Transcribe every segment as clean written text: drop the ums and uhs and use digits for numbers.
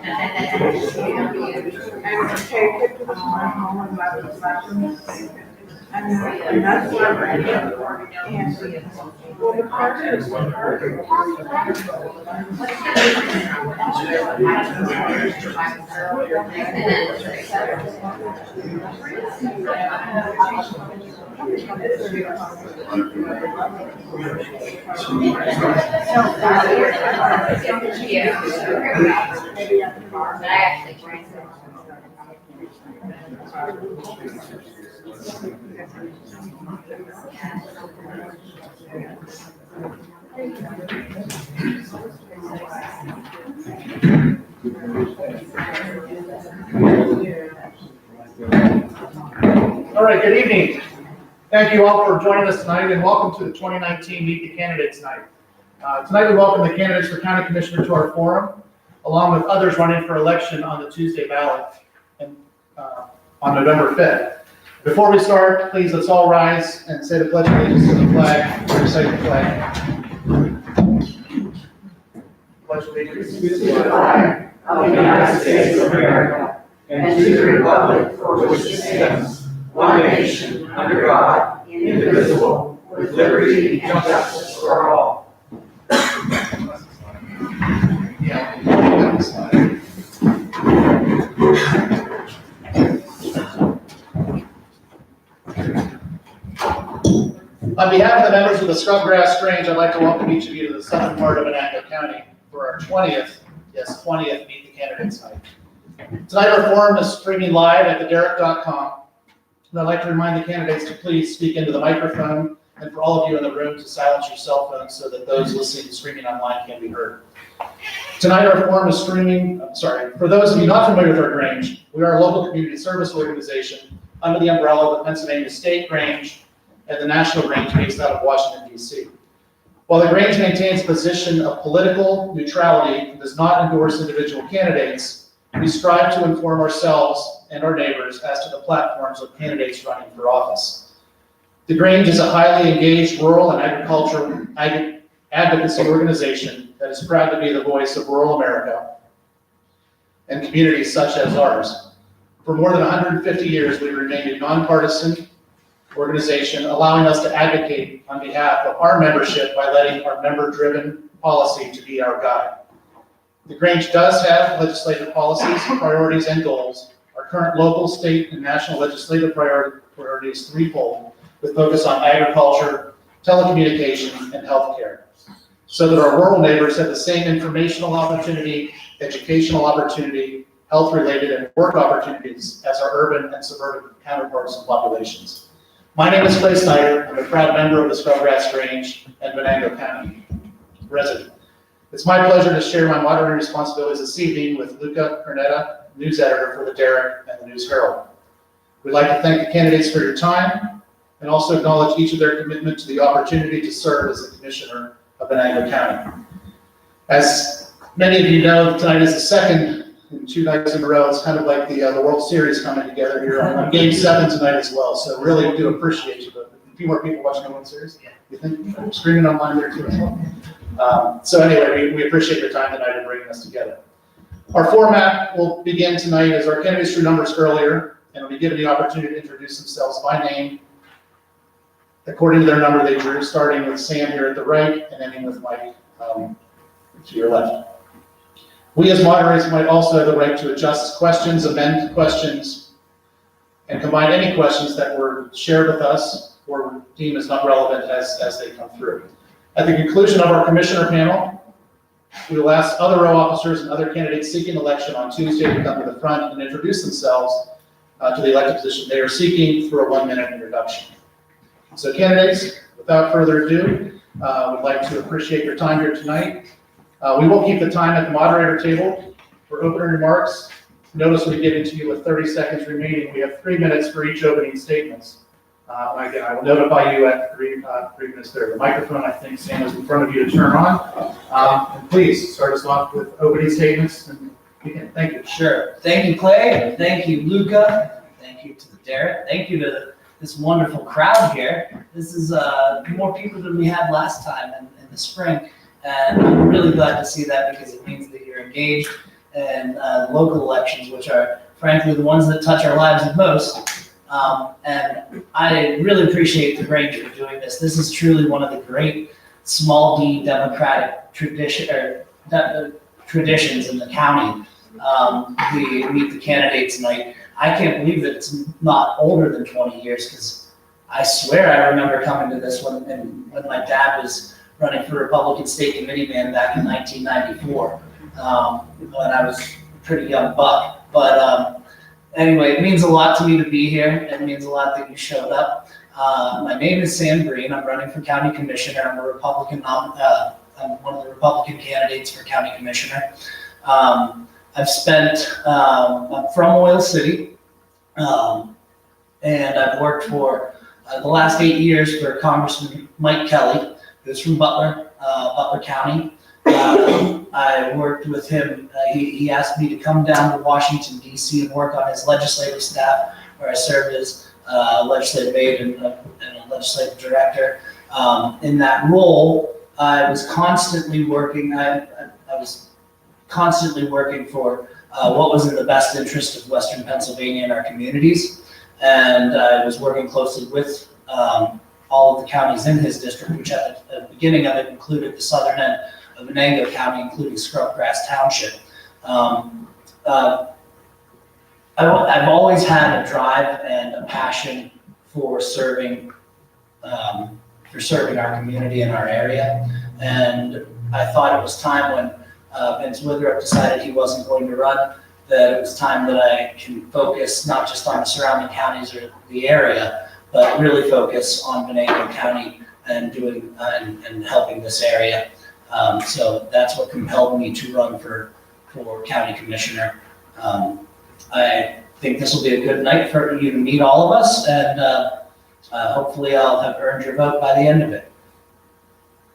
take it to the small home and let the lessons. And that's what I'm ready. And well, the part is All right, good evening. Thank you all for joining us tonight and welcome to the 2019 Meet the Candidates Night. Tonight we welcome the candidates for County Commissioner to our forum, along with others running for election on the Tuesday ballot and, on November 5th. Before we start, please let's all rise and say the pledge of allegiance to the flag. Recite the flag. Pledge allegiance to the flag of the United States of America and to the republic for which it stands, one nation, under God, indivisible, with liberty and justice for all. On behalf of the members of the Scrubgrass Grange, I'd like to welcome each of you to the southern part of Venango County for our 20th Meet the Candidates Night. Tonight our forum is streaming live at TheDerrick.com, and I'd like to remind the candidates to please speak into the microphone, and for all of you in the room to silence your cell phones so that those listening to streaming online can be heard. Tonight our forum is for those of you not familiar with our Grange, we are a local community service organization under the umbrella of the Pennsylvania State Grange and the National Grange based out of Washington, D.C. While the Grange maintains a position of political neutrality and does not endorse individual candidates, we strive to inform ourselves and our neighbors as to the platforms of candidates running for office. The Grange is a highly engaged rural and agricultural advocacy organization that is proud to be the voice of rural America and communities such as ours. For more than 150 years, we remained a nonpartisan organization, allowing us to advocate on behalf of our membership by letting our member-driven policy to be our guide. The Grange does have legislative policies, priorities, and goals. Our current local, state, and national legislative priorities threefold, with focus on agriculture, telecommunications, and healthcare, so that our rural neighbors have the same informational opportunity, educational opportunity, health-related, and work opportunities as our urban and suburban counterparts and populations. My name is Clay Snyder. I'm a proud member of the Scrubgrass Grange and Venango County resident. It's my pleasure to share my moderating responsibilities this evening with Luca Cornetta, news editor for The Derrick and the News Herald. We'd like to thank the candidates for your time and also acknowledge each of their commitment to the opportunity to serve as the Commissioner of Venango County. As many of you know, tonight is the second in 2 nights in a row. It's kind of like the World Series coming together here on Game 7 tonight as well. So really do appreciate you. But a few more people watching the World Series. You think streaming online there too as well. So anyway, we appreciate your time tonight and bringing us together. Our format will begin tonight as our candidates drew numbers earlier, and will be given the opportunity to introduce themselves by name according to their number they drew, starting with Sam here at the right and ending with Mike to your left. We as moderators might also have the right to adjust questions, amend questions, and combine any questions that were shared with us or deemed as not relevant as they come through. At the conclusion of our commissioner panel, we will ask other row officers and other candidates seeking election on Tuesday to come to the front and introduce themselves to the elected position they are seeking through a 1-minute introduction. So candidates, without further ado, we'd like to appreciate your time here tonight. We will keep the time at the moderator table for opening remarks. Notice we've given to you with 30 seconds remaining. We have 3 minutes for each opening statements. Again, I will notify you at 3 minutes there. The microphone, I think, Sam, is in front of you to turn on. And please start us off with opening statements and begin. Thank you. Sure. Thank you, Clay. Thank you, Luca. Thank you to the Derrick. Thank you to this wonderful crowd here. This is more people than we had last time in the spring. And I'm really glad to see that because it means that you're engaged and local elections, which are frankly the ones that touch our lives the most. And I really appreciate the Grange for doing this. This is truly one of the great small d democratic traditions in the county. We meet the candidates night. I can't believe that it's not older than 20 years, because I swear I remember coming to this when my dad was running for Republican State Committee man back in 1994, when I was a pretty young buck. But anyway, it means a lot to me to be here. It means a lot that you showed up. My name is Sam Green. I'm running for county commissioner. I'm a Republican. I'm one of the Republican candidates for county commissioner. I'm from Oil City, and I've worked for the last 8 years for Congressman Mike Kelly, who's from Butler County. I worked with him. He asked me to come down to Washington, D.C. and work on his legislative staff, where I served as legislative aide and a legislative director. In that role, I was constantly working. I was constantly working for what was in the best interest of Western Pennsylvania and our communities. And I was working closely with all of the counties in his district, which at the beginning of it included the southern end of Venango County, including Scrubgrass Township. I've always had a drive and a passion for serving our community in our area. And I thought it was time when Vince Witherup decided he wasn't going to run, that it was time that I can focus not just on the surrounding counties or the area, but really focus on Venango County and doing and helping this area. So that's what compelled me to run for county commissioner. I think this will be a good night for you to meet all of us, and hopefully I'll have earned your vote by the end of it.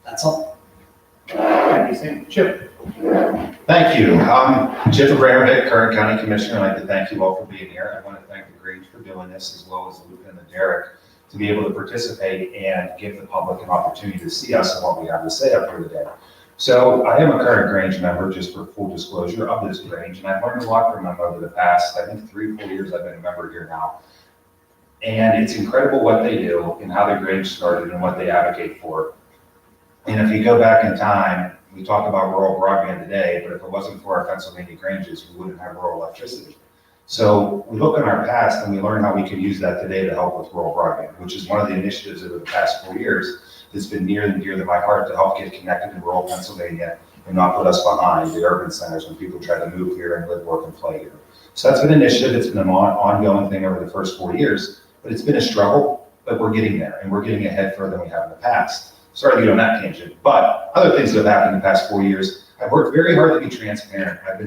That's all. Thank you, Sam. Chip. Thank you. Chip Abrahamvic, current county commissioner. I'd like to thank you all for being here. I want to thank the Grange for doing this, as well as Luke and the Derrick, to be able to participate and give the public an opportunity to see us and what we have to say up here today. So I am a current Grange member, just for full disclosure, of this Grange, and I've learned a lot from them over the past, I think, 3-4 years I've been a member here now. And it's incredible what they do and how the Grange started and what they advocate for. And if you go back in time, we talk about rural broadband today, but if it wasn't for our Pennsylvania Granges, we wouldn't have rural electricity. So we look in our past and we learn how we can use that today to help with rural broadband, which is one of the initiatives over the past 4 years that's been near and dear to my heart, to help get connected to rural Pennsylvania and not put us behind the urban centers when people try to move here and live, work, and play here. So that's been an initiative. It's been an ongoing thing over the first 4 years, but it's been a struggle, but we're getting there, and we're getting ahead further than we have in the past. Sorry to get on that tangent, but other things that have happened in the past 4 years, I've worked very hard to be transparent. I've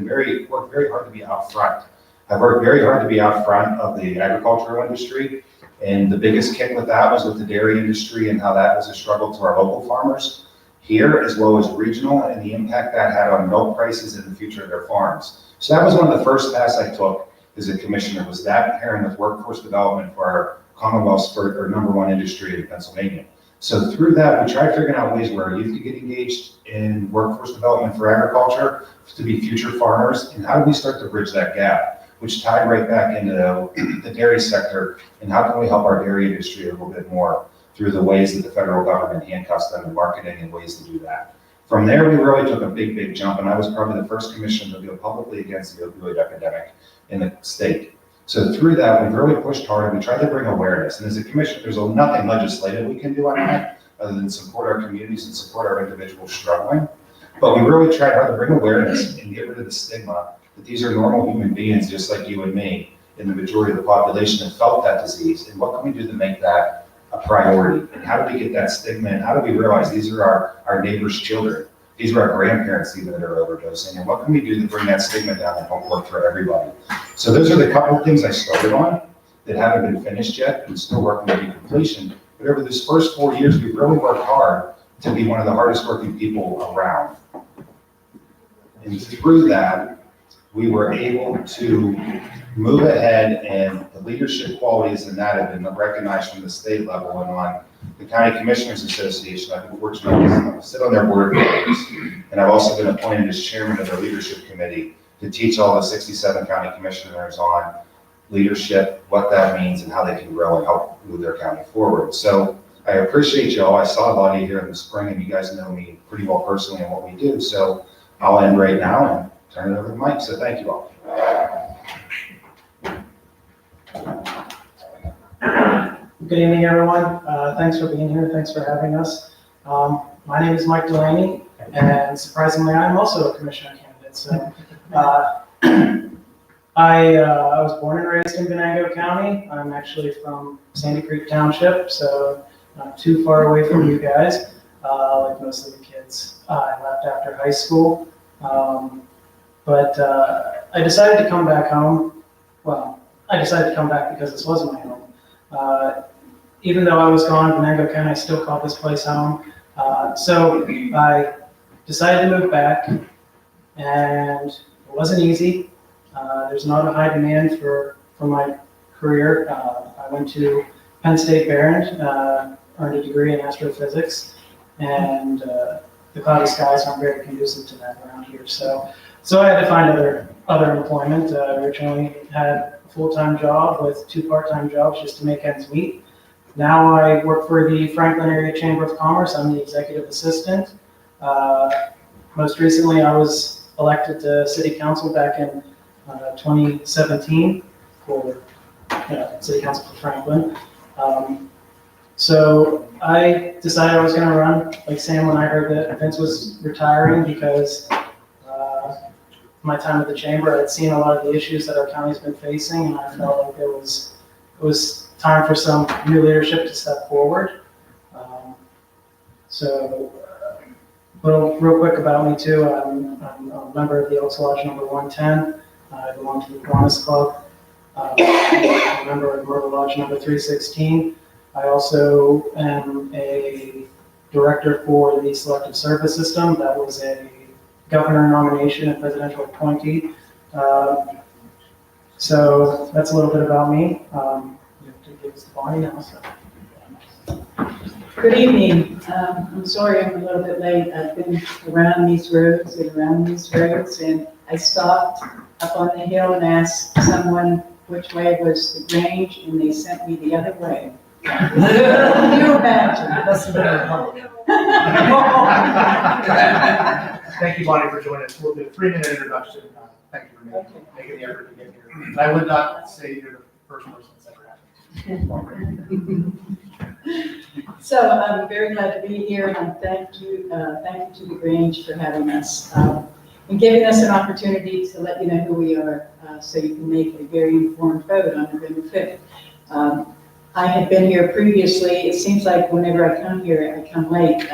worked very hard to be out front. I've worked very hard to be out front of the agricultural industry, and the biggest kick with that was with the dairy industry and how that was a struggle to our local farmers here, as well as regional, and the impact that had on milk prices and the future of their farms. So that was one of the first tasks I took as a commissioner, was that pairing with workforce development for our Commonwealth's our #1 industry in Pennsylvania. So through that, we tried figuring out ways where our youth could get engaged in workforce development for agriculture, to be future farmers, and how do we start to bridge that gap, which tied right back into the dairy sector, and how can we help our dairy industry a little bit more through the ways that the federal government handcuffs them in marketing and ways to do that. From there, we really took a big jump, and I was probably the first commissioner to go publicly against the opioid epidemic in the state. So through that, we've really pushed hard, and we tried to bring awareness. And as a commissioner, there's nothing legislative we can do on that other than support our communities and support our individuals struggling. But we really tried hard to bring awareness and get rid of the stigma that these are normal human beings just like you and me, and the majority of the population have felt that disease. And what can we do to make that a priority? And how do we get that stigma? And how do we realize these are our neighbors' children? These are our grandparents even that are overdosing. And what can we do to bring that stigma down and help work for everybody? So those are the couple of things I started on that haven't been finished yet and still working to be completion. But over this first 4 years, we've really worked hard to be one of the hardest working people around. And through that, we were able to move ahead, and the leadership qualities in that have been recognized from the state level. And on the County Commissioners Association, I've been fortunate to sit on their board of meetings, and I've also been appointed as chairman of their leadership committee to teach all the 67 county commissioners on leadership, what that means, and how they can grow and help move their county forward. So I appreciate y'all. I saw a lot of you here in the spring, and you guys know me pretty well personally and what we do. So I'll end right now and turn it over to Mike. So thank you all. Good evening, everyone. Thanks for being here. Thanks for having us. My name is Mike Delaney, and surprisingly, I'm also a commissioner candidate. So I was born and raised in Venango County. I'm actually from Sandy Creek Township, so not too far away from you guys, like most of the kids. I left after high school, but I decided to come back home. Well, I decided to come back because this was my home. Even though I was gone, Venango County, I still called this place home. So I decided to move back, and it wasn't easy. There's not a high demand for my career. I went to Penn State Barron, earned a degree in astrophysics, and the cloudy skies aren't very conducive to that around here. So I had to find other employment. Originally had a full-time job with 2 part-time jobs just to make ends meet. Now I work for the Franklin Area Chamber of Commerce. I'm the executive assistant. Most recently, I was elected to city council back in 2017 for city council for Franklin. So I decided I was going to run like Sam when I heard that Vince was retiring, because my time at the chamber, I'd seen a lot of the issues that our county's been facing, and I felt like it was time for some new leadership to step forward. Real quick about me too. I'm a member of the Elks Lodge number 110. I belong to the Kiwanis Club. I'm a member of Myrtle Lodge number 316. I also am a director for the Selective Service System. That was a governor nomination and presidential appointee. So that's a little bit about me. It's Bonnie now, so. Good evening. I'm sorry I'm a little bit late. I've been around these roads, and I stopped up on the hill and asked someone which way was the Grange, and they sent me the other way. Can you imagine? That's the better Thank you, Bonnie, for joining us. We'll do a 3-minute introduction. Thank you for making the effort to get here. And I would not say you're the first person that's ever happened. So I'm very glad to be here, and thank you to the Grange for having us and giving us an opportunity to let you know who we are, so you can make a very informed vote on November 5th. I had been here previously. It seems like whenever I come here, I come late.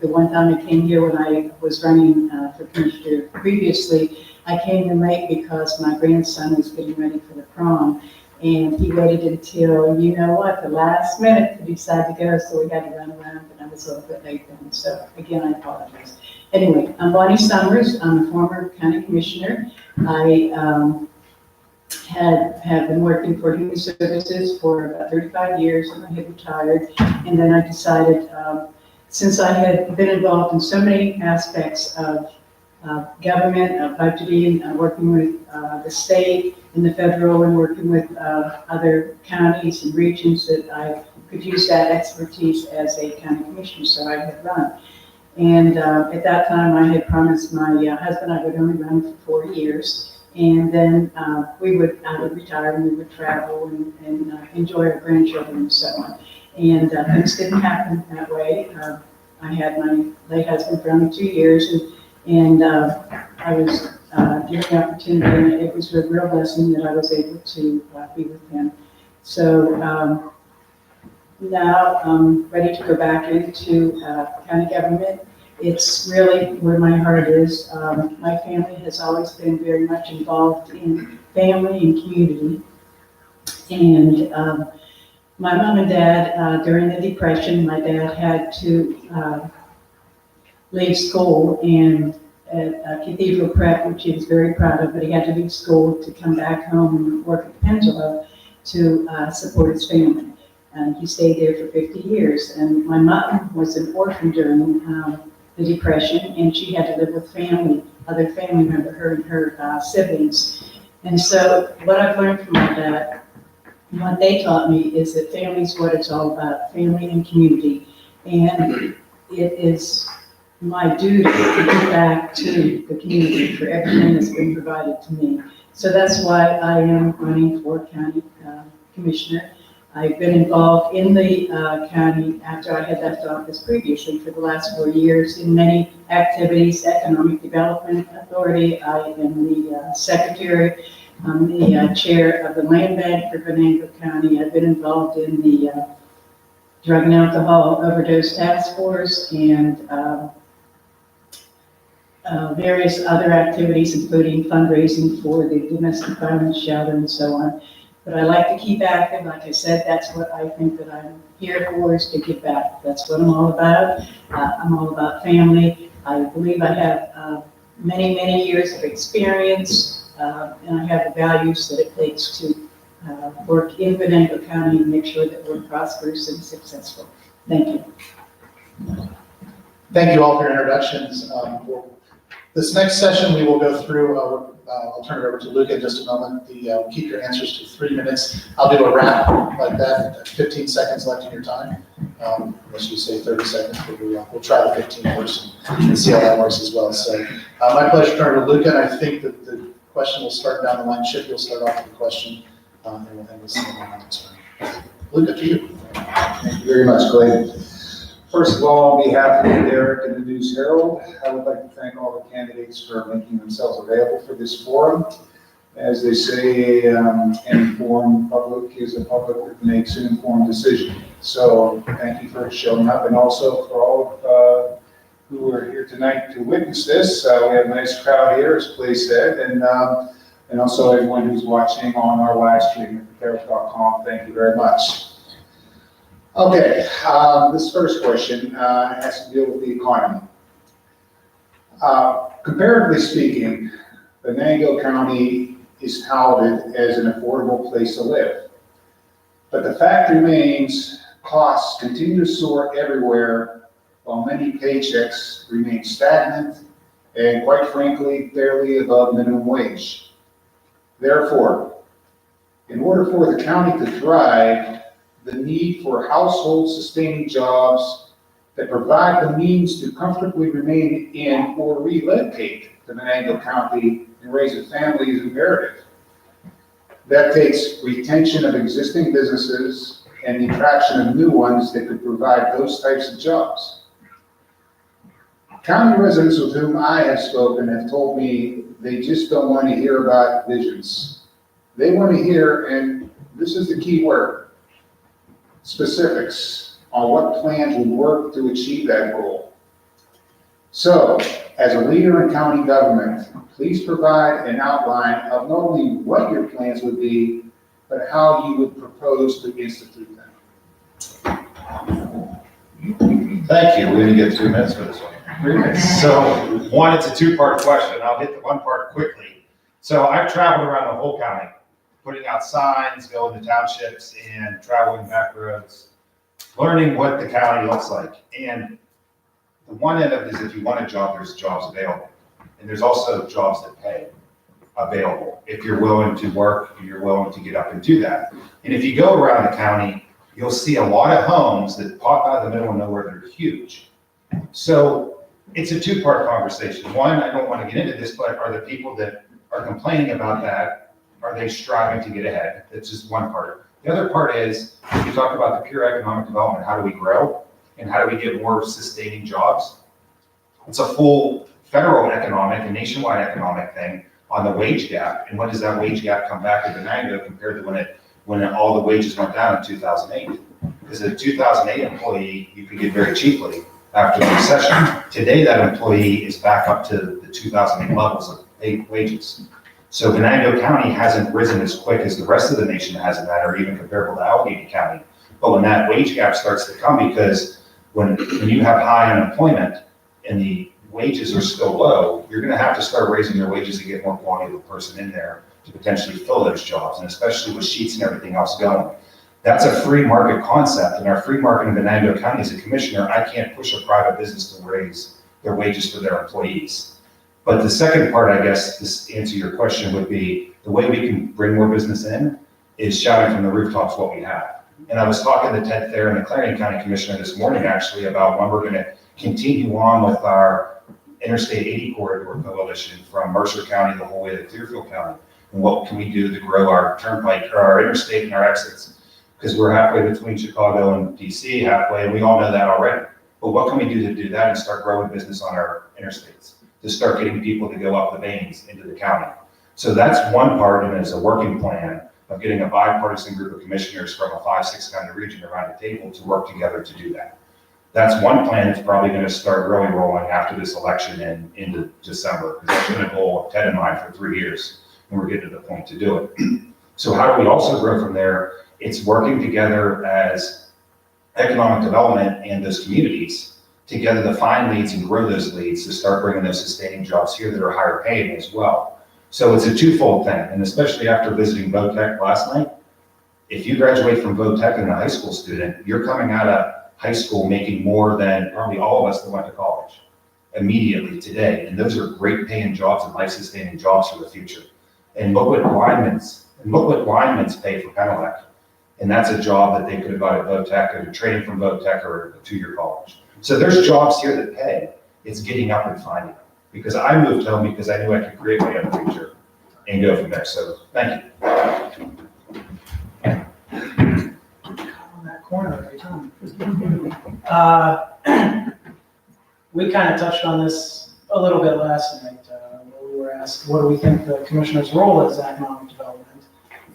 The one time I came here when I was running for commissioner previously, I came in late because my grandson was getting ready for the prom. And he waited until, the last minute to decide to go, so we had to run around, and I was a little bit late then. So again, I apologize. Anyway, I'm Bonnie Summers. I'm a former county commissioner. I have been working for Human Services for about 35 years, and I had retired. And then I decided, since I had been involved in so many aspects of government, budgeting, working with the state and the federal, and working with other counties and regions, that I could use that expertise as a county commissioner, so I had run. And at that time, I had promised my husband I would only run for 4 years, and then I would retire and we would travel and enjoy our grandchildren and so on. And things didn't happen that way. I had my late husband for only 2 years, and I was given the opportunity, and it was a real blessing that I was able to be with him. So now I'm ready to go back into county government. It's really where my heart is. My family has always been very much involved in family and community. And my mom and dad, during the Depression, my dad had to leave school and at Cathedral Prep, which he was very proud of, but he had to leave school to come back home and work at Pendula to support his family. And he stayed there for 50 years. And my mom was an orphan during the Depression, and she had to live with family other family member, her and her siblings. And so what I've learned from all that, what they taught me is that family is what it's all about, family and community. And it is my duty to give back to the community for everything that's been provided to me. So that's why I am running for county commissioner. I've been involved in the county after I had left office previously for the last 4 years in many activities, Economic Development Authority. I am the secretary. I'm the chair of the Land Bank for Venango County. I've been involved in the Drug and Alcohol Overdose Task Force and various other activities, including fundraising for the domestic violence shelter and so on. But I like to keep active. Like I said, that's what I think that I'm here for, is to give back. That's what I'm all about. I'm all about family. I believe I have many, many years of experience, and I have the values that it takes to work in Venango County and make sure that we're prosperous and successful. Thank you. Thank you all for your introductions. This next session, we will go through, I'll turn it over to Luca in just a moment. Keep your answers to 3 minutes. I'll do a wrap like that, 15 seconds left in your time. Unless you say 30 seconds, but we'll try the 15 first and see how that works as well. So my pleasure to turn to Luca, and I think that the question will start down the line. Chip, you'll start off with the question, and we'll see what next time. Luca, to you. Thank you very much, Clay. First of all, on behalf of the Derrick and the News Herald, I would like to thank all the candidates for making themselves available for this forum. As they say, an informed public is a public that makes an informed decision. So thank you for showing up, and also for all who are here tonight to witness this. We have a nice crowd here, as Clay said, and also everyone who's watching on our live stream at TheDerrick.com. Thank you very much. Okay, this first question has to deal with the economy. Comparatively speaking, Venango County is touted as an affordable place to live. But the fact remains, costs continue to soar everywhere, while many paychecks remain stagnant and, quite frankly, barely above minimum wage. Therefore, in order for the county to thrive, the need for household-sustaining jobs that provide the means to comfortably remain in or relocate to Venango County and raise a family is imperative. That takes retention of existing businesses and the attraction of new ones that could provide those types of jobs. County residents with whom I have spoken have told me they just don't want to hear about visions. They want to hear, and this is the key word, specifics on what plans would work to achieve that goal. So, as a leader in county government, please provide an outline of not only what your plans would be, but how you would propose to institute them. Thank you. We're going to get 2 minutes for this one. 3 minutes. So, one, it's a two-part question. I'll hit the one part quickly. So, I've traveled around the whole county, putting out signs, going to townships, and traveling back roads, learning what the county looks like. And the one end of it is, if you want a job, there's jobs available. And there's also jobs that pay available. If you're willing to work, you're willing to get up and do that. And if you go around the county, you'll see a lot of homes that pop out of the middle of nowhere that are huge. So it's a two-part conversation. One, I don't want to get into this, but are the people that are complaining about that, are they striving to get ahead? That's just one part. The other part is, you talked about the pure economic development. How do we grow? And how do we get more sustaining jobs? It's a full federal economic and nationwide economic thing on the wage gap. And when does that wage gap come back in Venango compared to when all the wages went down in 2008? Because a 2008 employee, you could get very cheaply after the recession. Today, that employee is back up to the 2008 levels of wages. So Venango County hasn't risen as quick as the rest of the nation has in that, or even comparable to Allegheny County. But when that wage gap starts to come, because when you have high unemployment and the wages are still low, you're going to have to start raising your wages to get more quality of a person in there to potentially fill those jobs, and especially with sheets and everything else going. That's a free market concept, and our free market in Venango County, as a commissioner, I can't push a private business to raise their wages for their employees. But the second part, I guess, this answer your question would be, the way we can bring more business in is shouting from the rooftops what we have. And I was talking to Ted Thayer and the Clarion County Commissioner this morning, actually, about when we're gonna continue on with our Interstate 80 corridor coalition from Mercer County the whole way to Clearfield County. And what can we do to grow our turnpike, or our interstate and our exits? Because we're halfway between Chicago and DC, halfway, and we all know that already. But what can we do to do that and start growing business on our interstates? To start getting people to go up the veins into the county. So that's one part, and it's a working plan of getting a bipartisan group of commissioners from a 5-6 county region around the table to work together to do that. That's one plan that's probably going to start really rolling after this election and into December, because that's been a goal of Ted and mine for 3 years, and we're getting to the point to do it. So how do we also grow from there? It's working together as economic development and those communities together to find leads and grow those leads to start bringing those sustaining jobs here that are higher paying as well. So it's a twofold thing, and especially after visiting VOTEC last night, if you graduate from VOTEC and a high school student, you're coming out of high school making more than probably all of us that went to college immediately today, and those are great paying jobs and life sustaining jobs for the future. And look what linemen's pay for Penelec, and that's a job that they could have got at VOTEC or training from VOTEC or a 2-year college. So there's jobs here that pay. It's getting up and finding them. Because I moved home because I knew I could create my own future and go from there. So thank you. On that corner every time. We kind of touched on this a little bit last night. Where we were asked, what do we think the commissioner's role is in economic development?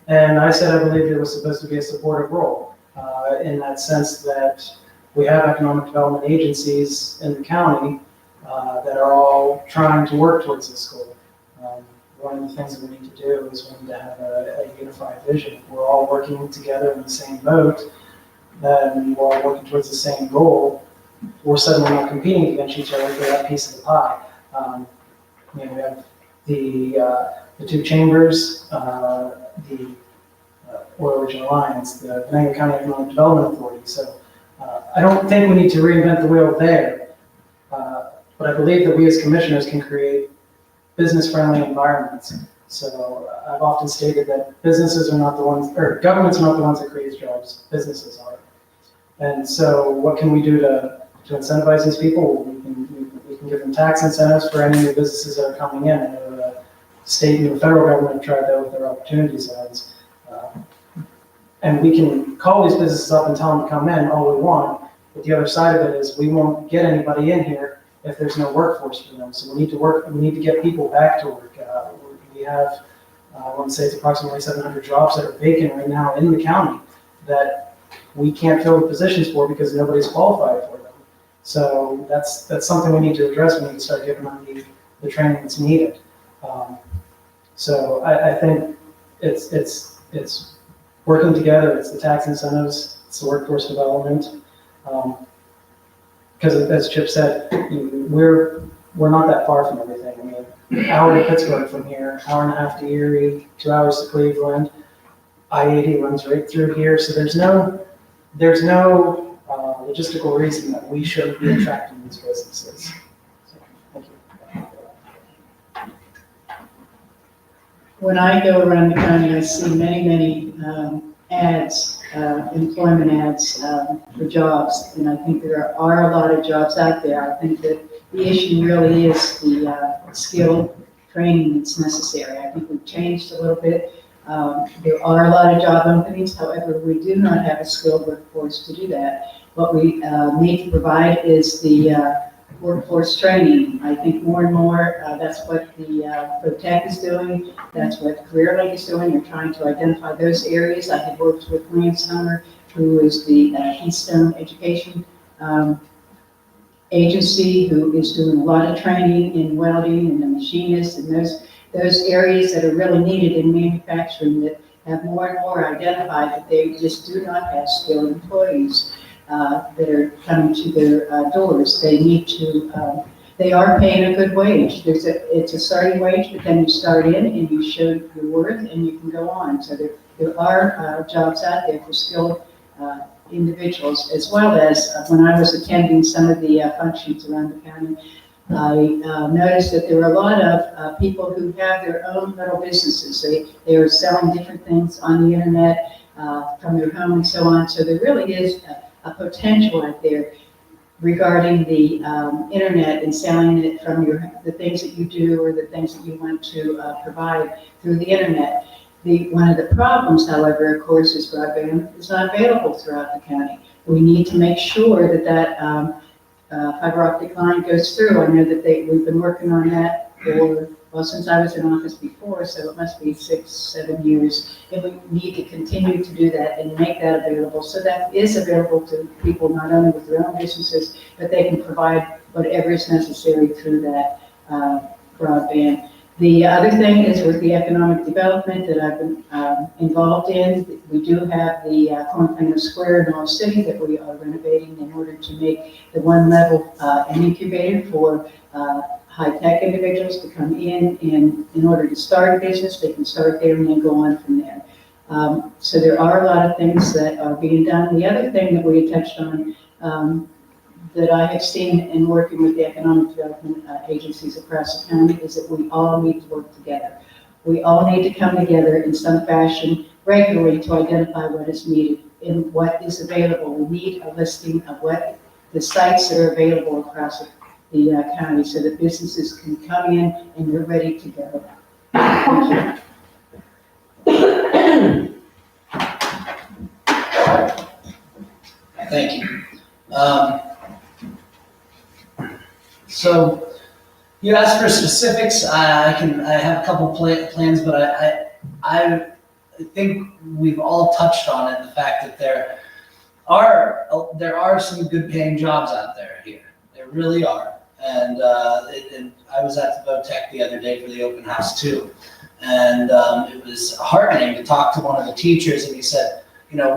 And I said I believed it was supposed to be a supportive role in that sense that we have economic development agencies in the county that are all trying to work towards this goal. One of the things that we need to do is we need to have a unified vision. If we're all working together in the same boat, then we're all working towards the same goal. We're suddenly not competing against each other for that piece of the pie. We have the two chambers, the Oil Region Alliance, the Venango County Economic Development Authority. So I don't think we need to reinvent the wheel there. But I believe that we as commissioners can create business-friendly environments. So I've often stated that businesses are not the ones, or governments are not the ones that create jobs, businesses are. And so what can we do to incentivize these people? We can give them tax incentives for any new businesses that are coming in. I know the state and the federal government have tried that with their opportunity zones. And we can call these businesses up and tell them to come in all we want. But the other side of it is we won't get anybody in here if there's no workforce for them. So we need to get people back to work. We have, I want to say it's approximately 700 jobs that are vacant right now in the county that we can't fill the positions for because nobody's qualified for them. So that's something we need to address. We need to start giving them the training that's needed. So I think it's working together. It's the tax incentives, it's the workforce development. Because as Chip said, we're not that far from everything. I mean, an hour to Pittsburgh from here, hour and a half to Erie, 2 hours to Cleveland. I-80 runs right through here, so there's no logistical reason that we shouldn't be attracting these businesses. So, thank you. When I go around the county, I see many ads, employment ads for jobs, and I think there are a lot of jobs out there. I think that the issue really is the skill training that's necessary. I think we've changed a little bit. There are a lot of job openings, however, we do not have a skilled workforce to do that. What we need to provide is the workforce training. I think more and more, that's what the VOTEC is doing. That's what Career Link is doing. They're trying to identify those areas. I have worked with Lance Hummer, who is the Keystone Education Agency, who is doing a lot of training in welding and the machinists and those areas that are really needed in manufacturing, that have more and more identified that they just do not have skilled employees that are coming to their doors. They need to, they are paying a good wage. It's a starting wage, but then you start in and you show your worth and you can go on. So there are jobs out there for skilled individuals, as well as when I was attending some of the functions around the county, I noticed that there are a lot of people who have their own little businesses. They are selling different things on the internet from their home and so on. So there really is a potential out there regarding the internet and selling it from the things that you do or the things that you want to provide through the internet. One of the problems, however, of course, is broadband is not available throughout the county. We need to make sure that fiber optic line goes through. I know that we've been working on that since I was in office before, so it must be 6, 7 years. And we need to continue to do that and make that available. So that is available to people not only with their own businesses, but they can provide whatever is necessary through that broadband. The other thing is with the economic development that I've been involved in. We do have the Cornfield Square in All City that we are renovating in order to make the one level an incubator for high-tech individuals to come in order to start a business. They can start there and then go on from there. So there are a lot of things that are being done. The other thing that we touched on that I have seen in working with the economic development agencies across the county is that we all need to work together. We all need to come together in some fashion regularly to identify what is needed and what is available. We need a listing of what the sites that are available across the county so that businesses can come in and they're ready to go. Thank you. Thank you. So you asked for specifics. I have a couple plans, but I think we've all touched on it. The fact that there are some good paying jobs out there here. There really are. And I was at the VOTEC the other day for the open house too. And it was heartening to talk to one of the teachers, and he said,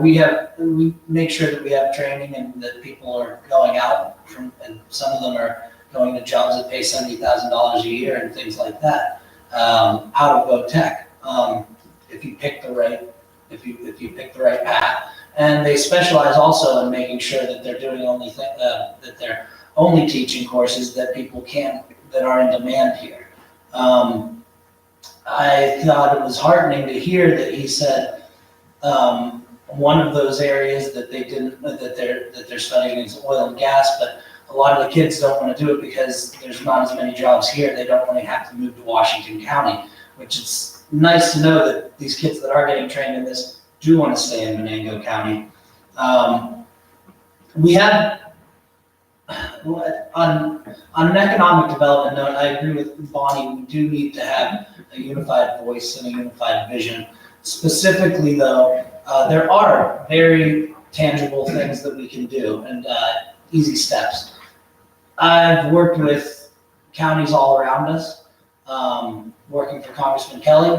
we make sure that we have training and that people are going out and some of them are going to jobs that pay $70,000 a year and things like that, out of VOTEC. If you pick the right path, and they specialize also in making sure that they're doing that they're only teaching courses that that are in demand here. I thought it was heartening to hear that he said one of those areas that they're studying is oil and gas, but a lot of the kids don't want to do it because there's not as many jobs here. They don't want to have to move to Washington County, which is nice to know that these kids that are getting trained in this do want to stay in Venango County. We have, on an economic development note, I agree with Bonnie, we do need to have a unified voice and a unified vision. Specifically though, there are very tangible things that we can do and easy steps. I've worked with counties all around us, working for Congressman Kelly,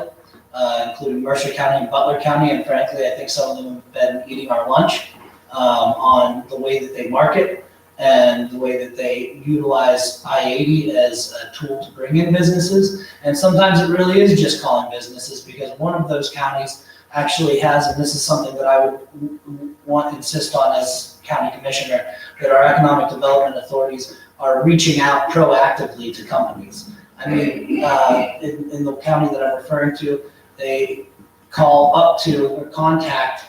including Mercer County and Butler County, and frankly, I think some of them have been eating our lunch on the way that they market and the way that they utilize I-80 as a tool to bring in businesses. And sometimes it really is just calling businesses, because one of those counties actually has, and this is something that I would insist on as county commissioner, that our economic development authorities are reaching out proactively to companies. I mean, in the county that I'm referring to, they call up to or contact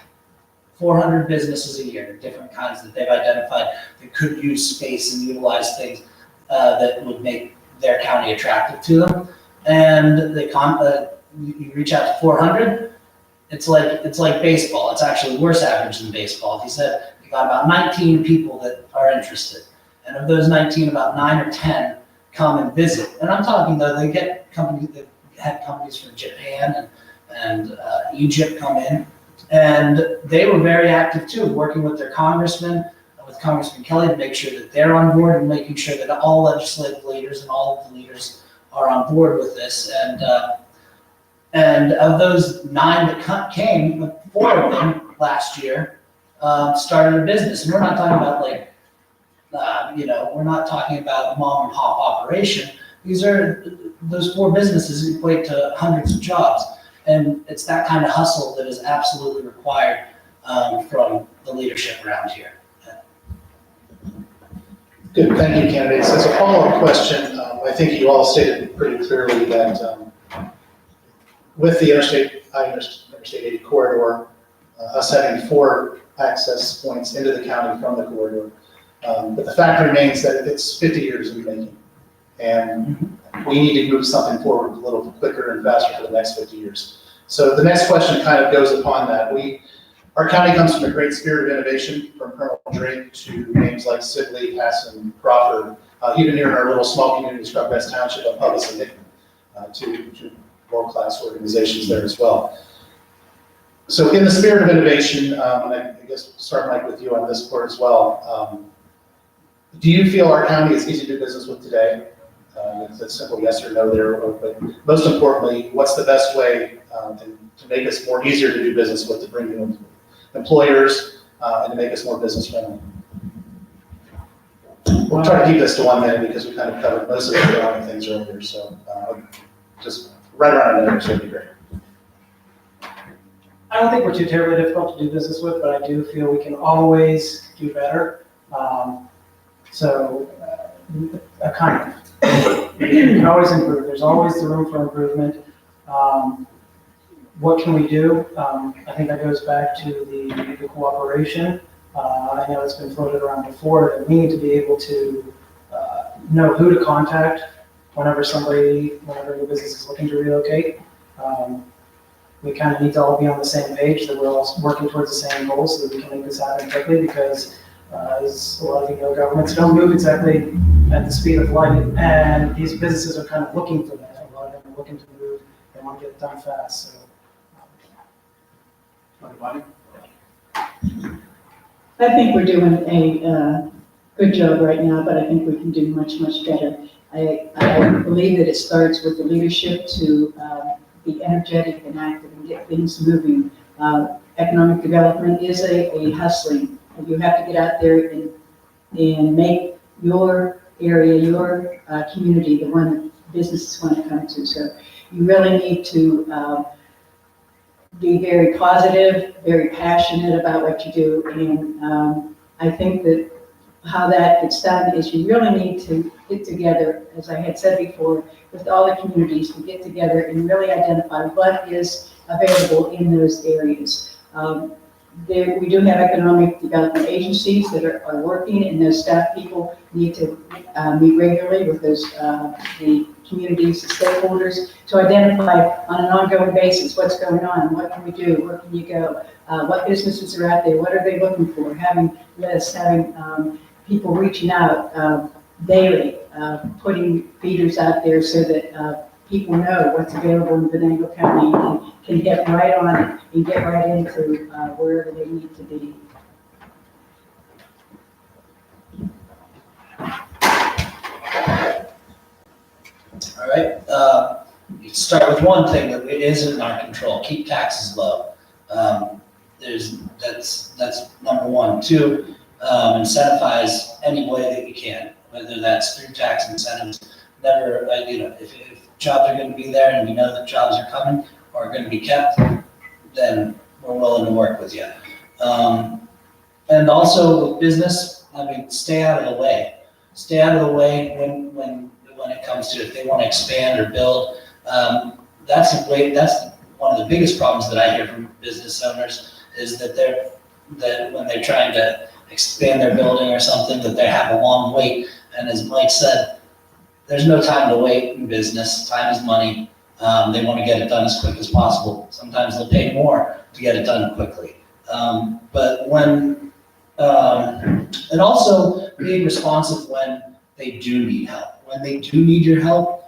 400 businesses a year, different kinds that they've identified that could use space and utilize things that would make their county attractive to them. And they you reach out to 400. It's like baseball. It's actually worse average than baseball. He said you got about 19 people that are interested, and of those 19, about 9 or 10 come and visit. And I'm talking though, they get companies that had companies from Japan and Egypt come in, and they were very active too, working with their congressman, with Congressman Kelly, to make sure that they're on board and making sure that all legislative leaders and all of the leaders are on board with this. And of those 9 that came, 4 of them last year started a business. And we're not talking about we're not talking about a mom and pop operation. Those 4 businesses equate to hundreds of jobs. And it's that kind of hustle that is absolutely required from the leadership around here. Good, thank you, candidates. As a follow-up question, I think you all stated pretty clearly that with the Interstate 80 corridor, us having 4 access points into the county from the corridor, but the fact remains that it's 50 years in the making. And we need to move something forward a little quicker and faster for the next 50 years. So the next question kind of goes upon that. Our county comes from a great spirit of innovation, from Colonel Drake to names like Sibley, Hassan, Crawford, even here in our little small community, Scrubgrass Township, of Pubis and Hickman, to world-class organizations there as well. So in the spirit of innovation, and I guess start, Mike, with you on this part as well, do you feel our county is easy to do business with today? It's a simple yes or no there, but most importantly, what's the best way to make us more easier to do business with, to bring new employers and to make us more business friendly? We'll try to keep this to 1 minute because we kind of covered most of the surrounding things earlier, so just right around a minute, so it'd be great. I don't think we're too terribly difficult to do business with, but I do feel we can always do better. A kind of. We can always improve. There's always the room for improvement. What can we do? I think that goes back to the cooperation. I know it's been floated around before that we need to be able to know who to contact whenever the business is looking to relocate. We kind of need to all be on the same page, that we're all working towards the same goals so that we can make this happen quickly, because as a lot of you know, governments don't move exactly at the speed of light, and these businesses are kind of looking for that. A lot of them are looking to move, they want to get it done fast, so. I think we're doing a good job right now, but I think we can do much, much better. I believe that it starts with the leadership to be energetic and active and get things moving. Economic development is a hustling. You have to get out there and make your area, your community, the one that businesses want to come to. So you really need to be very positive, very passionate about what you do. And I think that how that gets done is you really need to get together, as I had said before, with all the communities, to get together and really identify what is available in those areas. We do have economic development agencies that are working, and those staff people need to meet regularly with those the communities, the stakeholders, to identify on an ongoing basis what's going on, what can we do, where can you go, what businesses are out there, what are they looking for, having lists, having people reaching out daily, putting feeders out there so that people know what's available in Venango County and can get right on it and get right into wherever they need to be. All right, you start with one thing that is in our control: keep taxes low. That's number one. Two, incentivize any way that you can, whether that's through tax incentives. Never, if jobs are going to be there and we know that jobs are coming or are going to be kept, then we're willing to work with you. And also with business, stay out of the way. Stay out of the way when it comes to if they want to expand or build. That's one of the biggest problems that I hear from business owners, is that when they're trying to expand their building or something, that they have a long wait. And as Mike said, there's no time to wait in business. Time is money. They want to get it done as quick as possible. Sometimes they'll pay more to get it done quickly. And also being responsive when they do need help. When they do need your help,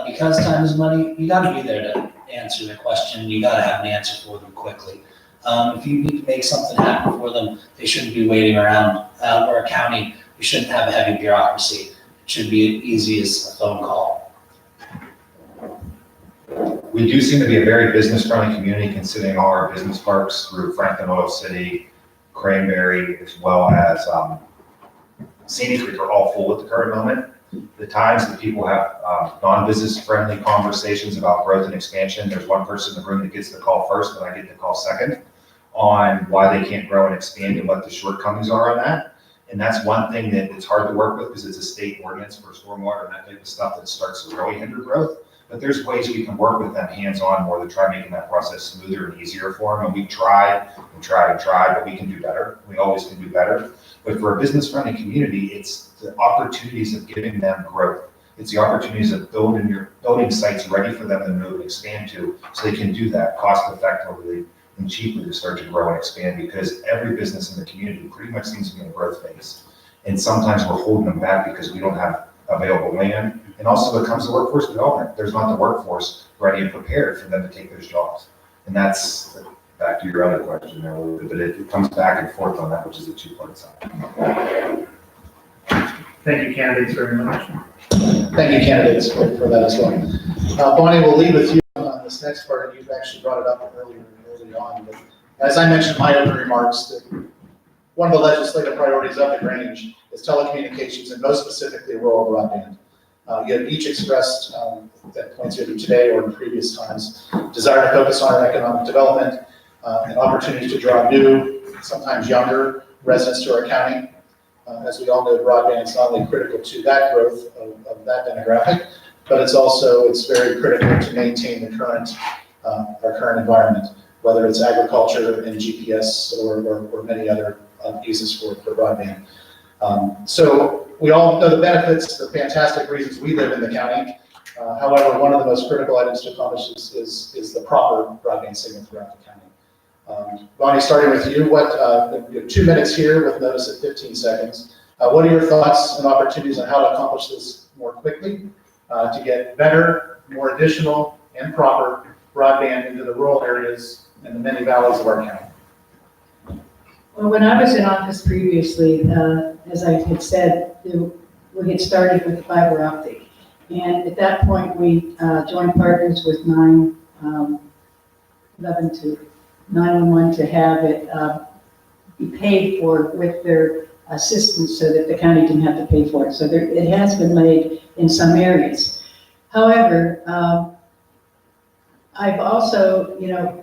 because time is money, you got to be there to answer the question. You got to have an answer for them quickly. If you need to make something happen for them, they shouldn't be waiting around. We're a county. We shouldn't have a heavy bureaucracy. It should be as easy as a phone call. We do seem to be a very business-friendly community, considering all our business parks through Franklin, Oil City, Cranberry, as well as Sandy Creek are all full at the current moment. The times that people have non-business friendly conversations about growth and expansion, there's one person in the room that gets the call first, and I get the call second on why they can't grow and expand and what the shortcomings are on that. And that's one thing that it's hard to work with because it's a state ordinance for stormwater and that type of stuff that starts to really hinder growth. But there's ways we can work with them hands-on more to try making that process smoother and easier for them. And we've tried and tried and tried, but we can do better. We always can do better. But for a business-friendly community, it's the opportunities of giving them growth. It's the opportunities of building sites ready for them to move and expand to, so they can do that cost effectively and cheaply to start to grow and expand, because every business in the community pretty much seems to be in a growth phase. And sometimes we're holding them back because we don't have available land. And also when it comes to workforce development, there's not the workforce ready and prepared for them to take those jobs. And that's back to your other question there a little bit, but it comes back and forth on that, which is a two-part side. Thank you, candidates, very much. Thank you, candidates, for that as well. Bonnie, we'll leave with you on this next part, and you've actually brought it up early on. But as I mentioned in my opening remarks, that one of the legislative priorities of the Grange is telecommunications, and most specifically rural broadband. You have each expressed, at points either today or in previous times, desire to focus on our economic development and opportunities to draw new, sometimes younger residents to our county. As we all know, broadband is not only critical to that growth of that demographic, but it's very critical to maintain the our current environment, whether it's agriculture and GPS or many other uses for broadband. So we all know the benefits, the fantastic reasons we live in the county. However, one of the most critical items to accomplish is the proper broadband signal throughout the county. Bonnie, starting with you, you have 2 minutes here with notice at 15 seconds. What are your thoughts and opportunities on how to accomplish this more quickly to get better, more additional, and proper broadband into the rural areas and the many valleys of our county? Well, when I was in office previously, as I had said, we had started with fiber optic. And at that point, we joined partners with 911 to have it be paid for with their assistance so that the county didn't have to pay for it. So it has been laid in some areas. However, I've also,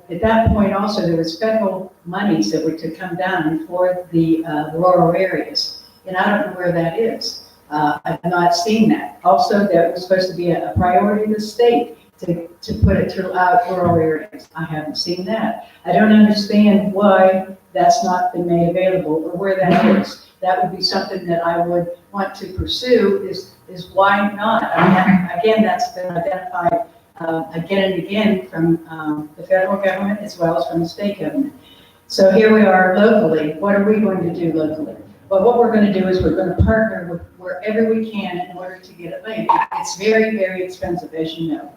at that point also, there was federal monies that were to come down for the rural areas. And I don't know where that is. I've not seen that. Also, that was supposed to be a priority of the state to put it throughout rural areas. I haven't seen that. I don't understand why that's not been made available or where that is. That would be something that I would want to pursue is why not? I mean, again, that's been identified again and again from the federal government as well as from the state government. So here we are locally. What are we going to do locally? Well, what we're going to do is we're going to partner with wherever we can in order to get it laid. It's very, very expensive, as you know.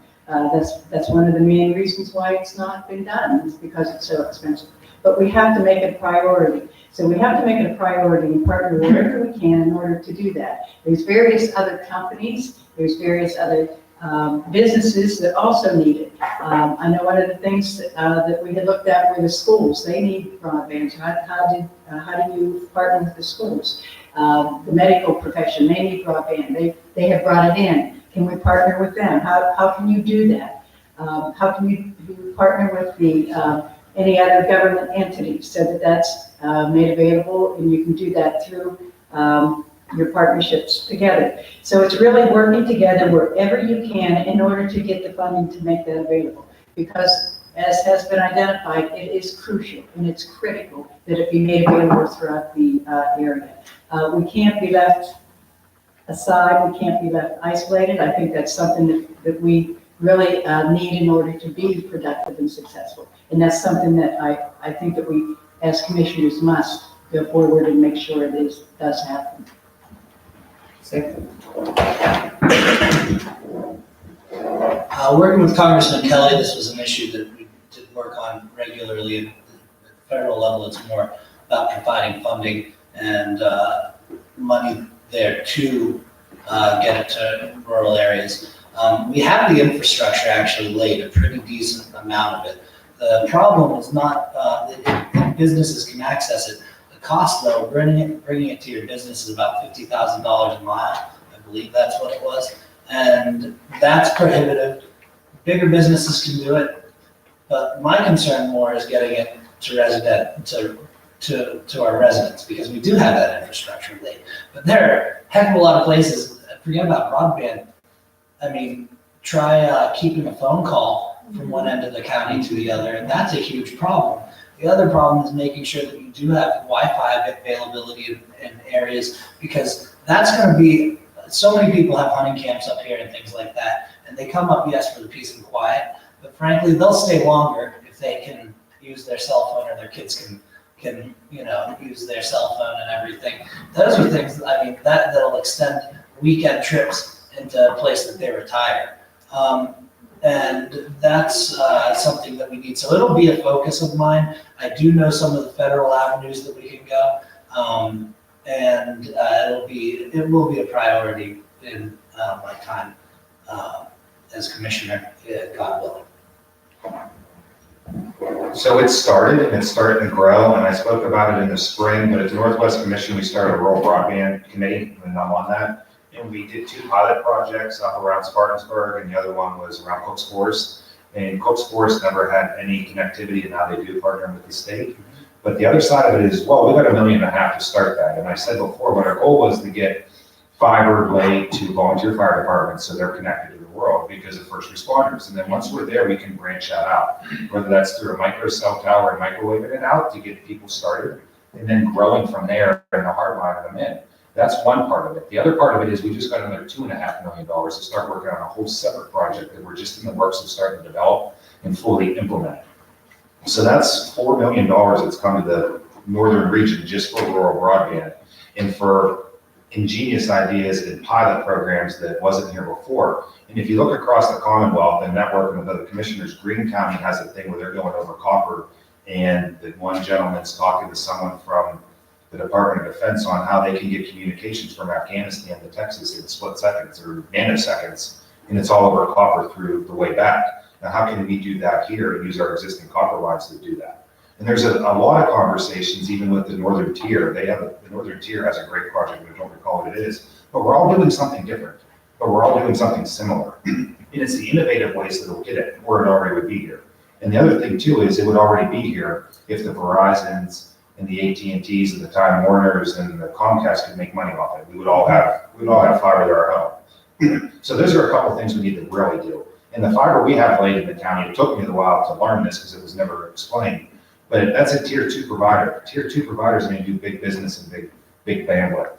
That's one of the main reasons why it's not been done, is because it's so expensive. But we have to make it a priority. So we have to make it a priority and partner wherever we can in order to do that. There's various other companies, there's various other businesses that also need it. I know one of the things that we had looked at were the schools. They need broadband. How do you partner with the schools? The medical profession, they need broadband. They have brought it in. Can we partner with them? How can you do that? How can you partner with the any other government entities so that that's made available, and you can do that through your partnerships together. So it's really working together wherever you can in order to get the funding to make that available. Because as has been identified, it is crucial and it's critical that it be made available throughout the area. We can't be left aside, we can't be left isolated. I think that's something that we really need in order to be productive and successful. And that's something that I think that we as commissioners must go forward and make sure this does happen. Working with Congressman Kelly, this was an issue that we did work on regularly. At the federal level, it's more about providing funding and money there to get it to rural areas. We have the infrastructure actually laid, a pretty decent amount of it. The problem is not that businesses can access it. The cost, though, bringing it to your business is about $50,000 a mile. I believe that's what it was. And that's prohibitive. Bigger businesses can do it, but my concern more is getting it to to our residents, because we do have that infrastructure laid. But there are a heck of a lot of places, forget about broadband. I mean, try keeping a phone call from one end of the county to the other, and that's a huge problem. The other problem is making sure that you do have Wi-Fi availability in areas, because that's going to be, so many people have hunting camps up here and things like that, and they come up, yes, for the peace and quiet, but frankly, they'll stay longer if they can use their cell phone, or their kids can use their cell phone and everything. Those are things, I mean, that'll extend weekend trips into a place that they retire. And that's something that we need. So it'll be a focus of mine. I do know some of the federal avenues that we can go. And it will be a priority in my time as commissioner, God willing. So it started, and it's starting to grow, and I spoke about it in the spring, but at the Northwest Commission, we started a rural broadband committee, and I'm on that. And we did 2 pilot projects up around Spartansburg, and the other one was around Cook's Forest. And Cook's Forest never had any connectivity, and now they do partner with the state. But the other side of it is, well, we got $1.5 million to start that. And I said before, what our goal was to get fiber laid to volunteer fire departments so they're connected to the world because of first responders. And then once we're there, we can branch that out, whether that's through a micro cell tower and microwaving it out to get people started, and then growing from there and the hard line them in. That's one part of it. The other part of it is we just got another $2.5 million to start working on a whole separate project that we're just in the works of starting to develop and fully implement. So that's $4 million that's come to the northern region just for rural broadband and for ingenious ideas and pilot programs that wasn't here before. And if you look across the Commonwealth and networking with other commissioners, Greene County has a thing where they're going over copper, and the one gentleman's talking to someone from the Department of Defense on how they can get communications from Afghanistan to Texas in split seconds or nanoseconds, and it's all over copper through the way back. Now, how can we do that here and use our existing copper lines to do that? And there's a lot of conversations, even with the Northern Tier. The Northern Tier has a great project, I don't recall what it is, but we're all doing something different, but we're all doing something similar. And it's the innovative ways that will get it, or it already would be here. And the other thing too is it would already be here if the Verizons and the AT&Ts and the Time Warners and the Comcast could make money off it. We would all have fiber to our home. So those are a couple things we need to really do. And the fiber we have laid in the county, it took me a while to learn this because it was never explained, but that's a tier 2 provider. Tier 2 providers are going to do big business and big bandwidth.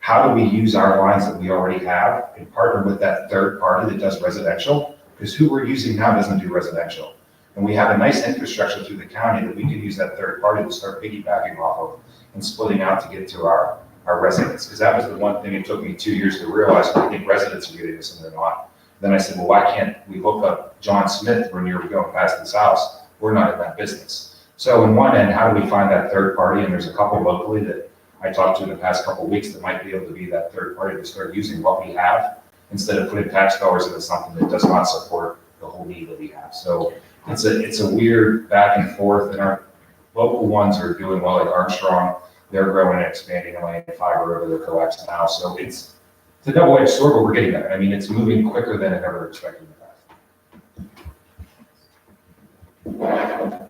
How do we use our lines that we already have and partner with that third party that does residential? Because who we're using now doesn't do residential. And we have a nice infrastructure through the county that we can use that third party to start piggybacking off of and splitting out to get to our residents. Because that was the one thing it took me 2 years to realize. I think residents are getting this and they're not. Then I said, well, why can't we hook up John Smith when you're going past his house? We're not in that business. So in one end, how do we find that third party? And there's a couple locally that I talked to in the past couple of weeks that might be able to be that third party to start using what we have instead of putting tax dollars into something that does not support the whole need that we have. So it's a weird back and forth, and our local ones are doing well, like Armstrong. They're growing and expanding and laying fiber over their coax now. So it's a double-edged sword, but we're getting there. I mean, it's moving quicker than I ever expected in the past.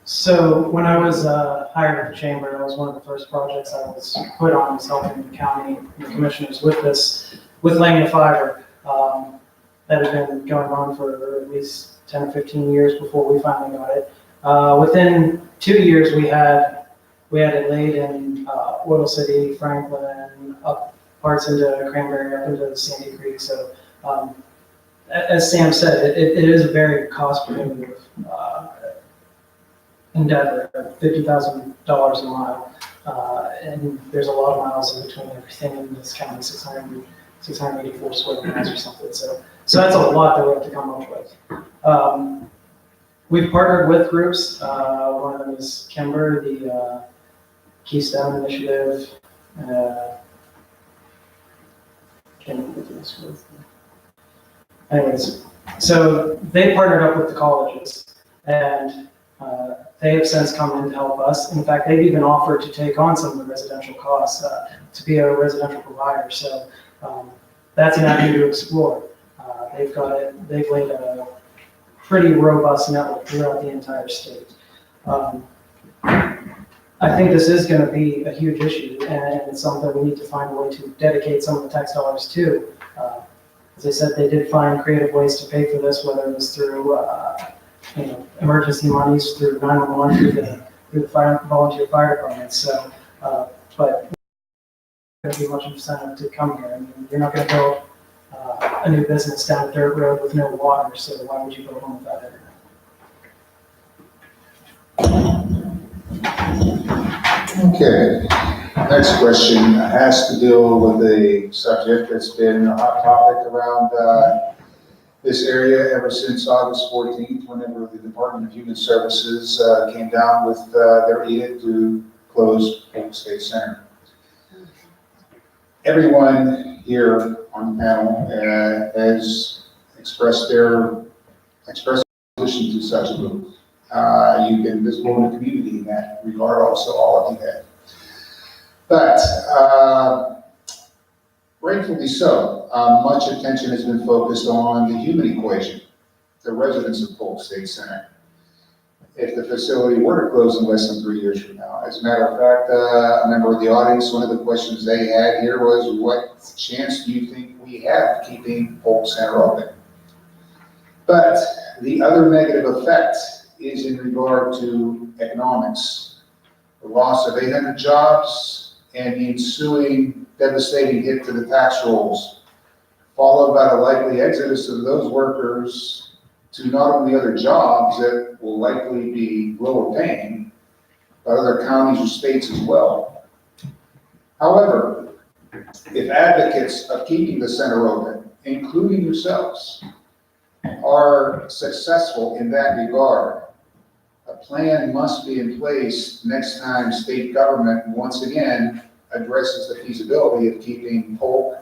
So when I was hired at the chamber, that was one of the first projects I was put on, was helping the county and the commissioners with laying the fiber. That had been going on for at least 10 or 15 years before we finally got it. Within 2 years, we had it laid in Oil City, Franklin, up parts into Cranberry, up into Sandy Creek. So as Sam said, it is a very cost prohibitive endeavor, $50,000 a mile. And there's a lot of miles in between everything in this county, 684 square miles or something. So that's a lot that we have to come up with. We've partnered with groups. One of them is Kimber, the Keystone Initiative. Anyways, so they partnered up with the colleges, and they have since come in to help us. In fact, they've even offered to take on some of the residential costs to be a residential provider. So that's an avenue to explore. They've laid a pretty robust network throughout the entire state. I think this is gonna be a huge issue, and it's something we need to find a way to dedicate some of the tax dollars to. As I said, they did find creative ways to pay for this, whether it was through, emergency monies, through 911, through the volunteer fire departments, so, but there's gonna be much incentive to come here. I mean, you're not gonna build, a new business down a dirt road with no water, so why would you build one without internet? Okay, next question has to deal with a subject that's been a hot topic around this area ever since August 14th, whenever the Department of Human Services came down with their edict to close Polk State Center. Everyone here on the panel has expressed opposition to such a move. You've been visible in the community in that regard also, all of you have. But rightfully so, much attention has been focused on the human equation, the residents of Polk State Center. If the facility were to close in less than 3 years from now. As a matter of fact, a member of the audience, one of the questions they had here was, what chance do you think we have of keeping Polk Center open? But the other negative effect is in regard to economics. The loss of 800 jobs and the ensuing devastating hit to the tax rolls, followed by the likely exodus of those workers to not only other jobs that will likely be lower paying, but other counties or states as well. However, if advocates of keeping the center open, including yourselves, are successful in that regard, a plan must be in place next time state government once again addresses the feasibility of keeping Polk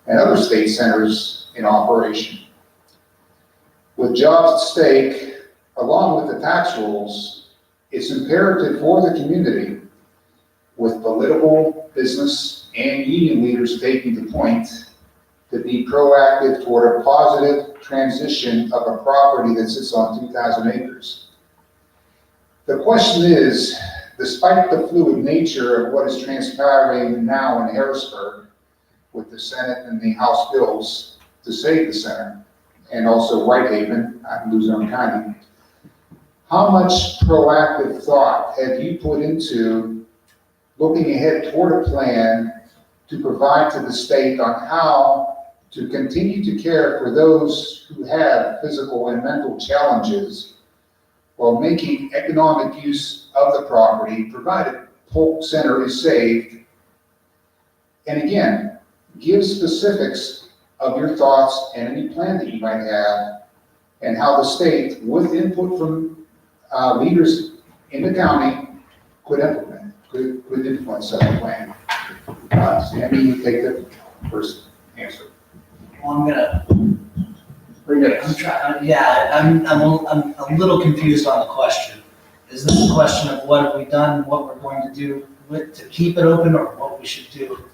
and other state centers in operation. With jobs at stake, along with the tax rolls, it's imperative for the community, with political, business, and union leaders taking the point, to be proactive toward a positive transition of a property that sits on 2,000 acres. The question is, despite the fluid nature of what is transpiring now in Harrisburg, with the Senate and the House bills to save the center, and also Whitehaven, out in Luzerne County, how much proactive thought have you put into looking ahead toward a plan to provide to the state on how to continue to care for those who have physical and mental challenges while making economic use of the property, provided Polk Center is saved? And again, give specifics of your thoughts and any plan that you might have, and how the state, with input from leaders in the county, could implement, could influence such a plan. Sammy, you take the first answer. Well, I'm a little confused on the question. Is this a question of what have we done, what we're going to do to keep it open, or what we should do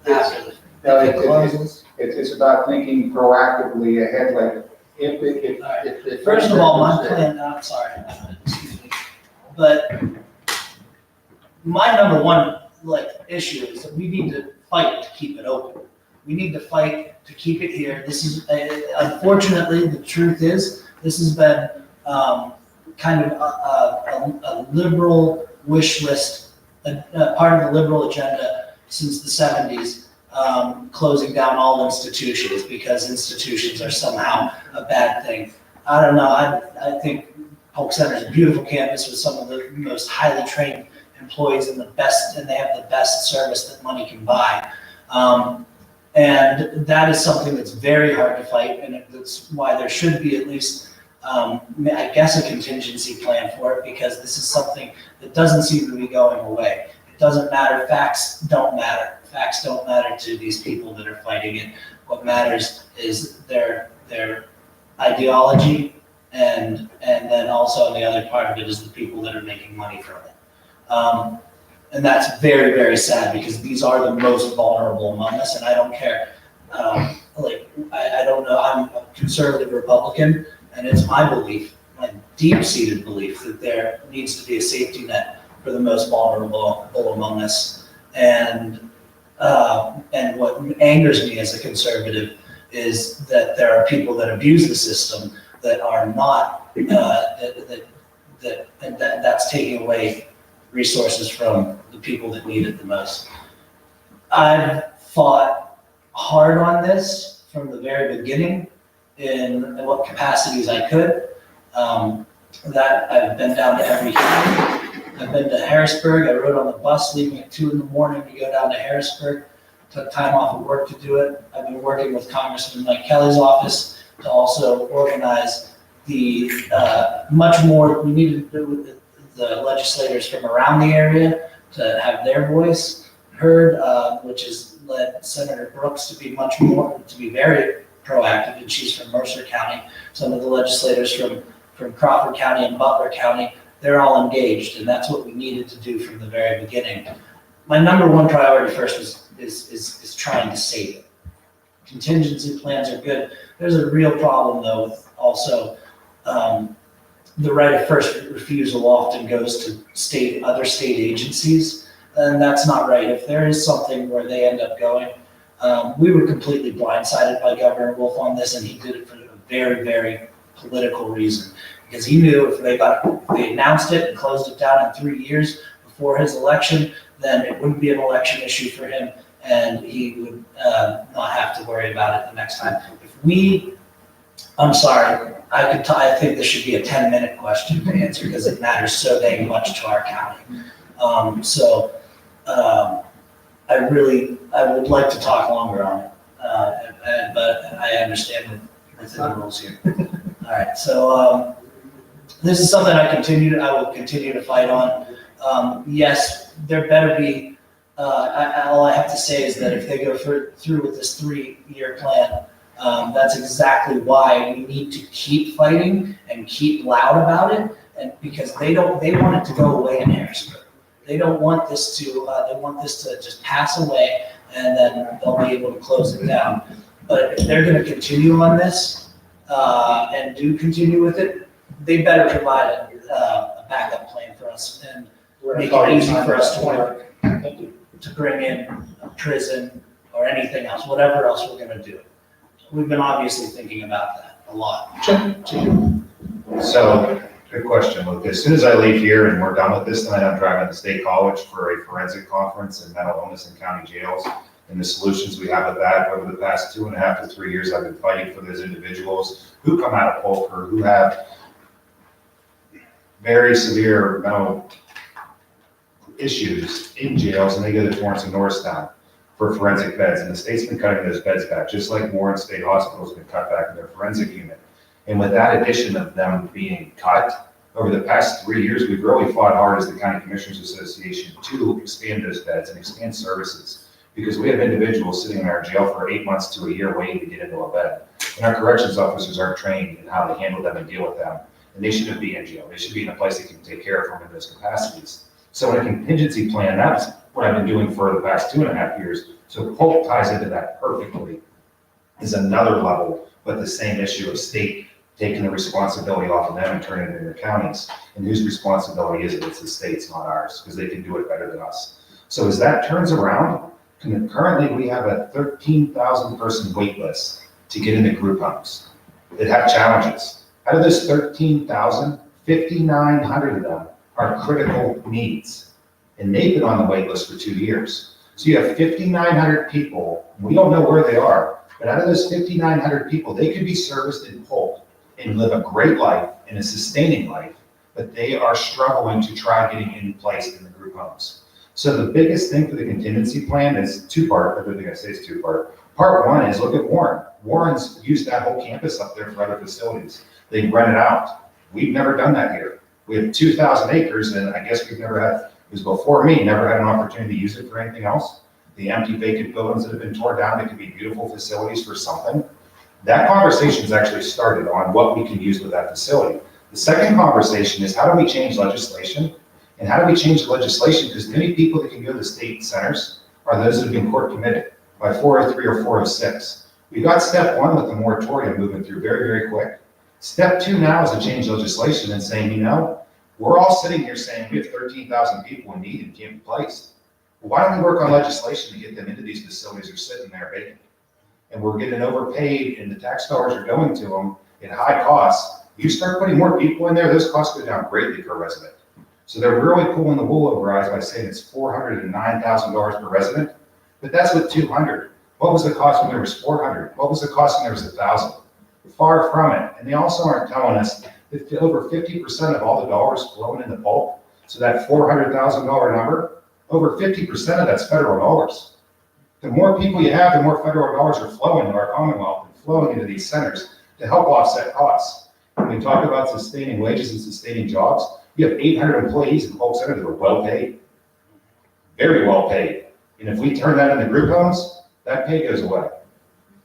after it closes? It's about thinking proactively ahead, like if. First of all, my plan, I'm sorry, excuse me, but my number one issue is that we need to fight to keep it open. We need to fight to keep it here. This is, unfortunately, the truth is, this has been kind of a liberal wish list, part of the liberal agenda since the 70s. Closing down all institutions because institutions are somehow a bad thing. I don't know. I think Polk Center is a beautiful campus with some of the most highly trained employees and they have the best service that money can buy. And that is something that's very hard to fight, and that's why there should be at least, I guess, a contingency plan for it, because this is something that doesn't seem to be going away. It doesn't matter. Facts don't matter. Facts don't matter to these people that are fighting it. What matters is their ideology, and then also the other part of it is the people that are making money from it. And that's very, very sad, because these are the most vulnerable among us, and I don't care. I don't know, I'm a conservative Republican, And it's my belief, my deep-seated belief, that there needs to be a safety net for the most vulnerable among us. And what angers me as a conservative is that there are people that abuse the system that are not, that's taking away resources from the people that need it the most. I've fought hard on this from the very beginning in what capacities I could. That I've been down to every hearing. I've been to Harrisburg. I rode on the bus leaving at 2 a.m. to go down to Harrisburg. Took time off of work to do it. I've been working with Congressman Mike Kelly's office to also organize the much more we need to do with the legislators from around the area to have their voice heard, which has led Senator Brooks to be very proactive, and she's from Mercer County. Some of the legislators from Crawford County and Butler County, they're all engaged, and that's what we needed to do from the very beginning. My number one priority first is trying to save it. Contingency plans are good. There's a real problem though with also the right of first refusal often goes to other state agencies, and that's not right. If there is something where they end up going, we were completely blindsided by Governor Wolf on this, and he did it for a very, very political reason, because he knew if they announced it and closed it down in 3 years before his election, then it wouldn't be an election issue for him, and he would not have to worry about it the next time. I'm sorry, I think this should be a 10-minute question to answer because it matters so dang much to our county. I would like to talk longer on it, but I understand that within the rules here. All right, so this is something I will continue to fight on. Yes, there better be, all I have to say is that if they go through with this 3-year plan, that's exactly why we need to keep fighting and keep loud about it, and because they want it to go away in Harrisburg. They don't want this to, they want this to just pass away and then they'll be able to close it down. But if they're gonna continue on this, and do continue with it, they better provide a backup plan for us and make it easy for us to bring in a prison or anything else, whatever else we're gonna do. We've been obviously thinking about that a lot. So, good question, Luke. As soon as I leave here and we're done with this tonight, I'm driving to State College for a forensic conference in mental illness in county jails and the solutions we have with that. Over the past 2.5 to 3 years, I've been fighting for those individuals who come out of Polk or who have very severe mental issues in jails, and they go to Torrance and Norristown for forensic beds. And the state's been cutting those beds back, just like Warren State Hospital has been cut back in their forensic unit. And with that addition of them being cut, over the past 3 years, we've really fought hard as the County Commissioners Association to expand those beds and expand services. Because we have individuals sitting in our jail for 8 months to a year waiting to get into a bed. And our corrections officers aren't trained in how to handle them and deal with them. And they shouldn't be in jail. They should be in a place that can take care of them in those capacities. So in a contingency plan, that's what I've been doing for the past 2.5 years. So Polk ties into that perfectly. Is another level, but the same issue of state taking the responsibility off of them and turning it into counties. And whose responsibility is it? It's the state's, not ours, because they can do it better than us. So as that turns around, currently we have a 13,000 person wait list to get into group homes that have challenges. Out of those 13,000, 5,900 of them are critical needs. And they've been on the wait list for 2 years. So you have 5,900 people, we don't know where they are, but out of those 5,900 people, they could be serviced in Polk and live a great life and a sustaining life, but they are struggling to try getting in place in the group homes. So the biggest thing for the contingency plan is two-part. Everything I say is two-part. Part one is look at Warren. Warren's used that whole campus up there for other facilities. They rent it out. We've never done that here. We have 2,000 acres, and I guess we've never had, it was before me, never had an opportunity to use it for anything else. The empty vacant buildings that have been torn down, that could be beautiful facilities for something. That conversation's actually started on what we can use with that facility. The second conversation is how do we change legislation? And how do we change the legislation? Because many people that can go to the state centers are those that have been court committed by 403 or 406. We got step one with the moratorium moving through very, very quick. Step two now is to change legislation and saying, you know, we're all sitting here saying we have 13,000 people in need and can't be placed. Well, why don't we work on legislation to get them into these facilities that are sitting there vacant? And we're getting overpaid and the tax dollars are going to them at high costs. You start putting more people in there, those costs go down greatly per resident. So they're really pulling the wool over our eyes by saying it's $409,000 per resident, but that's with 200. What was the cost when there was 400? What was the cost when there was 1,000? Far from it. And they also aren't telling us that over 50% of all the dollars flowing in the bulk, so that $400,000 number, over 50% of that's federal dollars. The more people you have, the more federal dollars are flowing to our Commonwealth and flowing into these centers to help offset costs. When we talk about sustaining wages and sustaining jobs, you have 800 employees in Polk Center that are well paid, very well paid. And if we turn that into group homes, that pay goes away.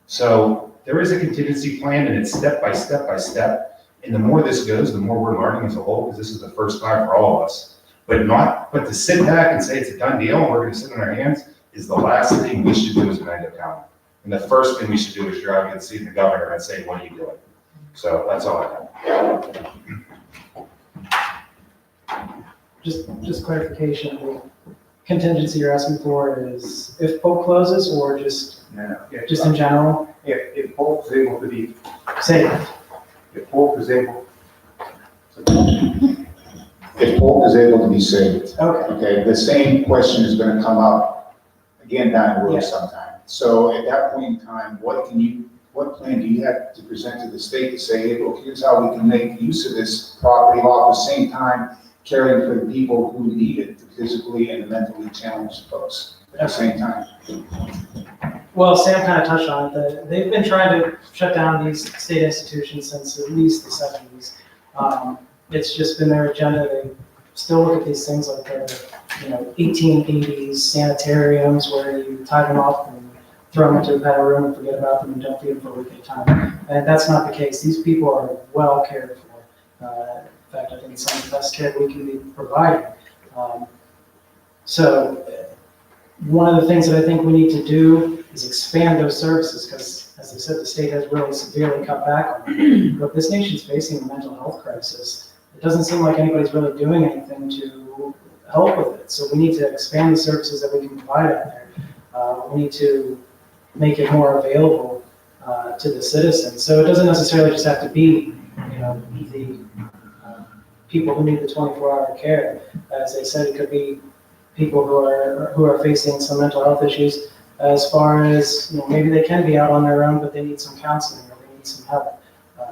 So there is a contingency plan and it's step by step by step. And the more this goes, the more we're learning as a whole, because this is the first time for all of us. But to sit back and say it's a done deal and we're gonna sit on our hands is the last thing we should do as Venango County. And the first thing we should do is drive and see the governor and say, what are you doing? So that's all I have. Just clarification, the contingency you're asking for is if Polk closes or just in general? If Polk is able to be, Say, if Polk is able, if Polk is able to be saved, okay, okay, the same question is gonna come up again down the road Yeah. sometime. So at that point in time, what plan do you have to present to the state to say, hey, look, here's how we can make use of this property law at the same time caring for the people who need it, the physically and the mentally challenged folks at the same time? well, Sam kind of touched on it, they've been trying to shut down these state institutions since at least the 70s. It's just been their agenda, they still look at these things like the 1880s sanitariums where you tie them up and throw them into a better room and forget about them and don't feed them for a week at a time. And that's not the case. These people are well cared for. In fact, I think it's some of the best care we can be providing. So one of the things that I think we need to do is expand those services because, as I said, the state has really severely cut back on it. But this nation's facing a mental health crisis. It doesn't seem like anybody's really doing anything to help with it. So we need to expand the services that we can provide out there. We need to make it more available to the citizens. So it doesn't necessarily just have to be, the people who need the 24-hour care. As I said, it could be people who are facing some mental health issues. As far as maybe they can be out on their own, but they need some counseling or they need some help.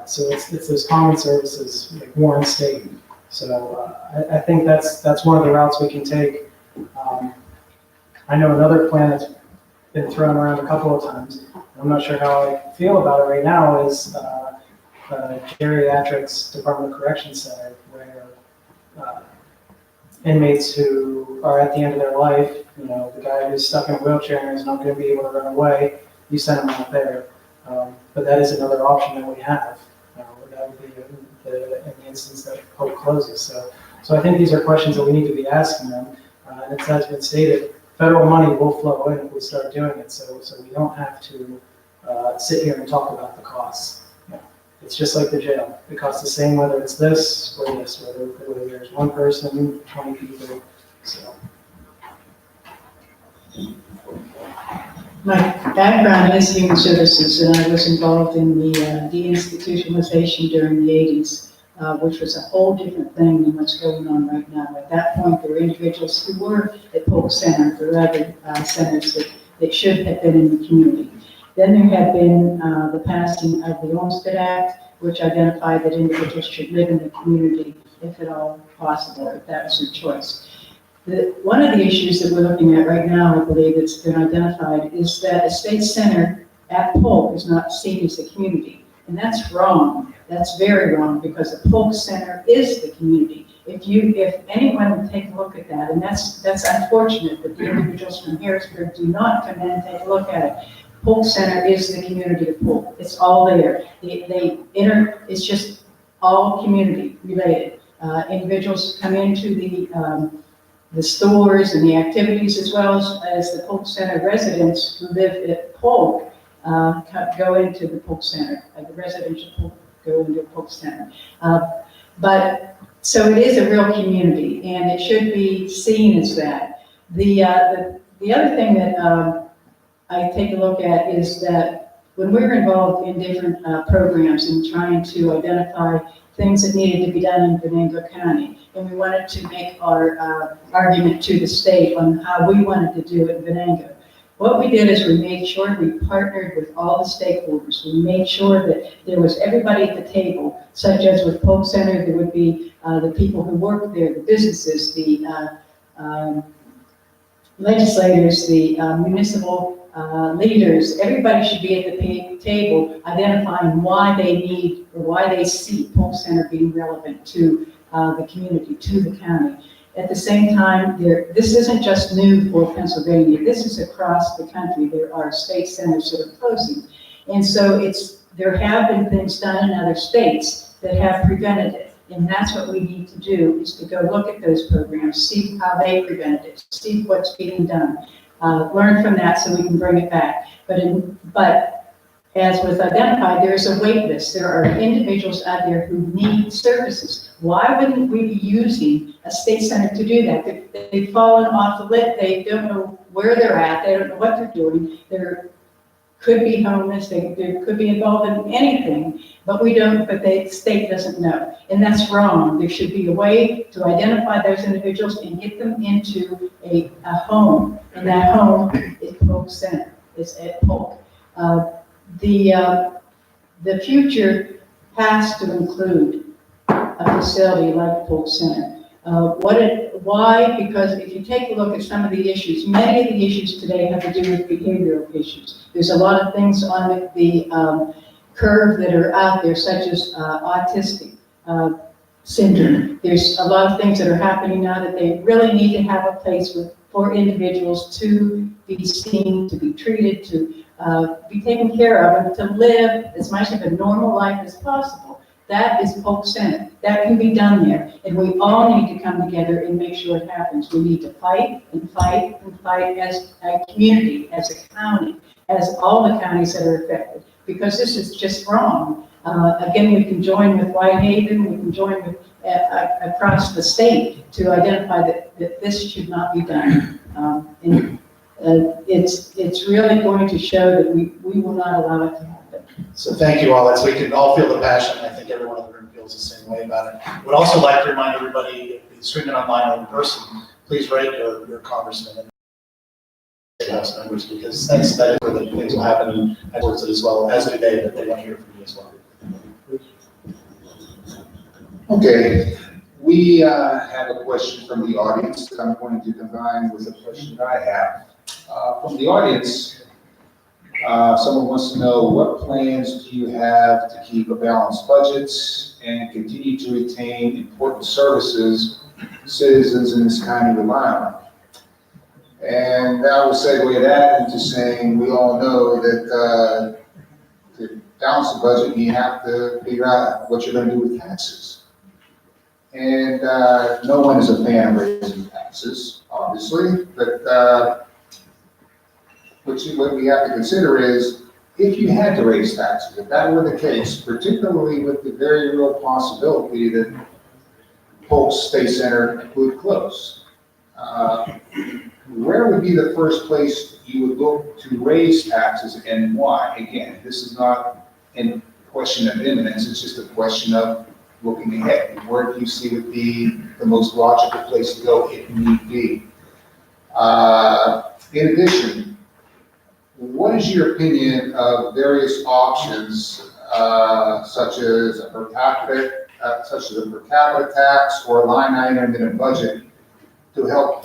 So it's those common services like Warren State. So I think that's one of the routes we can take. I know another plan that's been thrown around a couple of times. I'm not sure how I feel about it right now is Geriatrics Department of Corrections Center, where inmates who are at the end of their life, the guy who's stuck in a wheelchair and is not going to be able to run away, you send him out there. But that is another option that we have. That would be in the instance that Polk closes. So I think these are questions that we need to be asking them. And it has been stated, federal money will flow in if we start doing it. So we don't have to sit here and talk about the costs. It's just like the jail. It costs the same whether it's this or this, whether there's one person, 20 people. So. My background is human services, and I was involved in the deinstitutionalization during the 80s, which was a whole different thing than what's going on right now. At that point, there were individuals who were at Polk Center, there were other centers that should have been in the community. Then there had been the passing of the Olmstead Act, which identified that individuals should live in the community if at all possible, if that was their choice. One of the issues that we're looking at right now, I believe it's been identified, is that a state center at Polk is not seen as a community. And that's wrong. That's very wrong, because the Polk Center is the community. If anyone would take a look at that, and that's unfortunate that the individuals from Harrisburg do not come in and take a look at it. Polk Center is the community of Polk. It's all there. It's just all community related. Individuals come into the stores and the activities, as well as the Polk Center residents who live at Polk go into the Polk Center, the residential go into Polk Center. But, so it is a real community, and it should be seen as that. The other thing that I take a look at is that when we were involved in different programs and trying to identify things that needed to be done in Venango County, and we wanted to make our argument to the state on how we wanted to do it in Venango. What we did is we made sure we partnered with all the stakeholders. We made sure that there was everybody at the table, such as with Polk Center, there would be the people who work there, the businesses, the legislators, the municipal leaders. Everybody should be at the table identifying why they need or why they see Polk Center being relevant to the community, to the county. At the same time, this isn't just new for Pennsylvania. This is across the country. There are state centers that are closing. And so there have been things done in other states that have prevented it. And that's what we need to do, is to go look at those programs, see how they prevented it, see what's being done, learn from that so we can bring it back. But as was identified, there's a wait list. There are individuals out there who need services. Why wouldn't we be using a state center to do that? They've fallen off the list. They don't know where they're at. They don't know what they're doing. They could be homeless. They could be involved in anything, but the state doesn't know. And that's wrong. There should be a way to identify those individuals and get them into a home. And that home is Polk Center. It's at Polk. The future has to include a facility like Polk Center. Why? Because if you take a look at some of the issues, many of the issues today have to do with behavioral issues. There's a lot of things on the curve that are out there, such as autistic syndrome. There's a lot of things that are happening now that they really need to have a place for individuals to be seen, to be treated, to be taken care of, and to live as much of a normal life as possible. That is Polk Center. That can be done there. And we all need to come together and make sure it happens. We need to fight and fight and fight as a community, as a county, as all the counties that are affected, because this is just wrong. Again, we can join with Whitehaven, we can join with across the state to identify that this should not be done. It's really going to show that we will not allow it to happen. So thank you all. We can all feel the passion. I think everyone in the room feels the same way about it. I would also like to remind everybody, if you're streaming online or in person, please write your congressman and House members, because that is where the things will happen towards it as well, as do they, that they want to hear from you as well. Okay, we have a question from the audience that I'm going to combine with a question that I have. From the audience, someone wants to know, what plans do you have to keep a balanced budget and continue to retain important services citizens in this county rely on? And I will segue that into saying, we all know that to balance the budget, you have to figure out what you're going to do with taxes. And no one is a fan of raising taxes, obviously, but what we have to consider is, if you had to raise taxes, if that were the case, particularly with the very real possibility that Polk State Center would close, where would be the first place you would look to raise taxes and why? Again, this is not a question of imminence, it's just a question of looking ahead. Where do you see would be the most logical place to go if need be? In addition, what is your opinion of various options, such as a per capita tax or a line item in a budget to help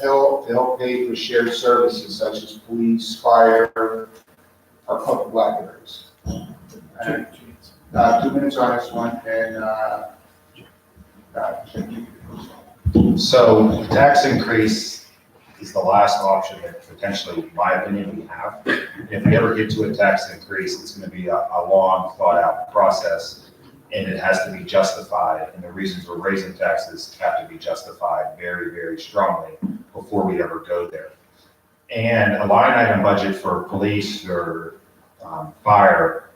pay for shared services such as police, fire, or public libraries? 2 minutes on this one, and So the tax increase is the last option that potentially, in my opinion, we have. If we ever get to a tax increase, it's going to be a long thought out process, and it has to be justified. And the reasons we're raising taxes have to be justified very, very strongly before we ever go there. And a line item budget for police or fire,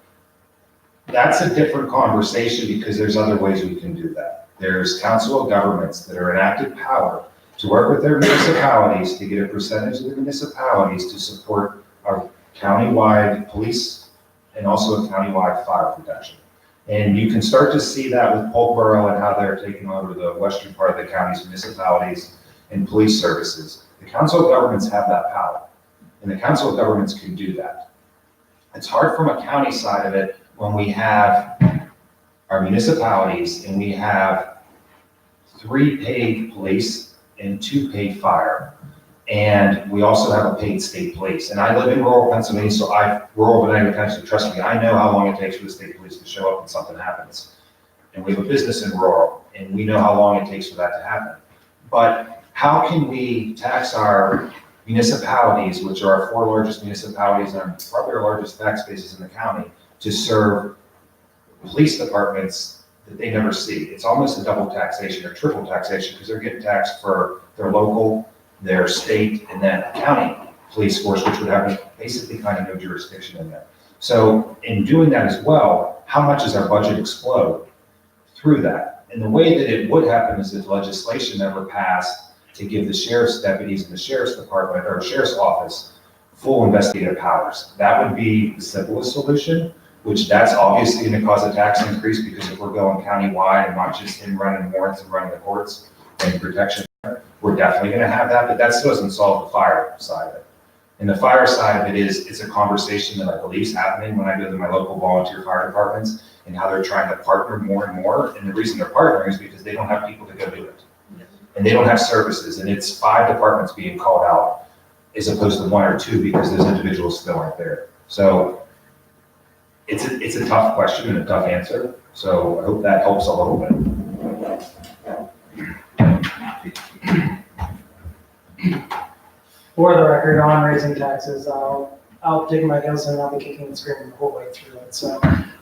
That's a different conversation because there's other ways we can do that. There's council of governments that are enacted power to work with their municipalities to get a percentage of the municipalities to support our countywide police and also a countywide fire protection. And you can start to see that with Polkboro and how they're taking over the western part of the county's municipalities and police services. The council of governments have that power, and the council of governments can do that. It's hard from a county side of it when we have our municipalities and we have 3 paid police and 2 paid fire. And we also have a paid state police. And I live in rural Pennsylvania, so rural Venango County, so trust me, I know how long it takes for the state police to show up when something happens. And we have a business in rural, and we know how long it takes for that to happen. But how can we tax our municipalities, which are our 4 largest municipalities and probably our largest tax bases in the county, to serve police departments that they never see? It's almost a double taxation or triple taxation because they're getting taxed for their local, their state, and then a county police force, which would have basically kind of no jurisdiction in there. So in doing that as well, how much does our budget explode through that? And the way that it would happen is if legislation ever passed to give the sheriff's deputies in the sheriff's department or sheriff's office full investigative powers. That would be the simplest solution, which that's obviously going to cause a tax increase because if we're going countywide and not just in running warrants and running the courts and protection, we're definitely going to have that, but that still doesn't solve the fire side of it. And the fire side of it is, it's a conversation that I believe is happening when I go to my local volunteer fire departments and how they're trying to partner more and more. And the reason they're partnering is because they don't have people to go do it. And they don't have services. And it's 5 departments being called out as opposed to 1 or 2 because those individuals still aren't there. So it's a tough question and a tough answer. So I hope that helps a little bit. For the record, on raising taxes, I'll dig my heels in and I'll be kicking and screaming the whole way through it. So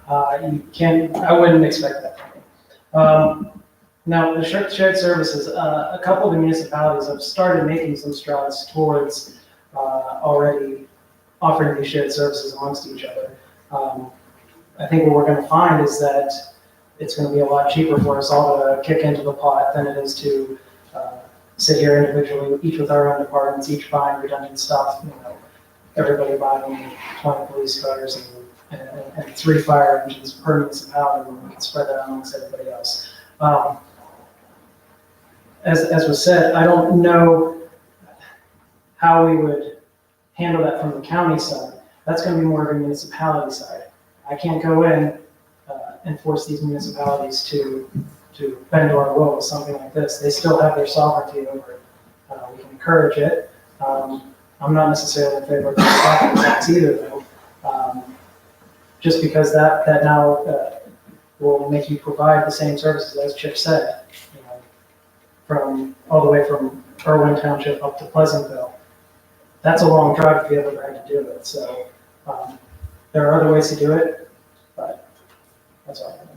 I wouldn't expect that from me. Now, the shared services, a couple of the municipalities have started making some strides towards already offering these shared services amongst each other. I think what we're going to find is that it's going to be a lot cheaper for us all to kick into the pot than it is to sit here individually, each with our own departments, each buying redundant stuff, everybody buying 20 police cars and 3 fire engines per municipality, and we can spread that amongst everybody else. As was said, I don't know how we would handle that from the county side. That's going to be more of a municipality side. I can't go in and force these municipalities to bend to our will with something like this. They still have their sovereignty over it. We can encourage it. I'm not necessarily in favor of the property tax either, though. Just because that now will make you provide the same services, as Chip said, from all the way from Irwin Township up to Pleasantville. That's a long drive if you ever had to do it. So there are other ways to do it, but that's all I have.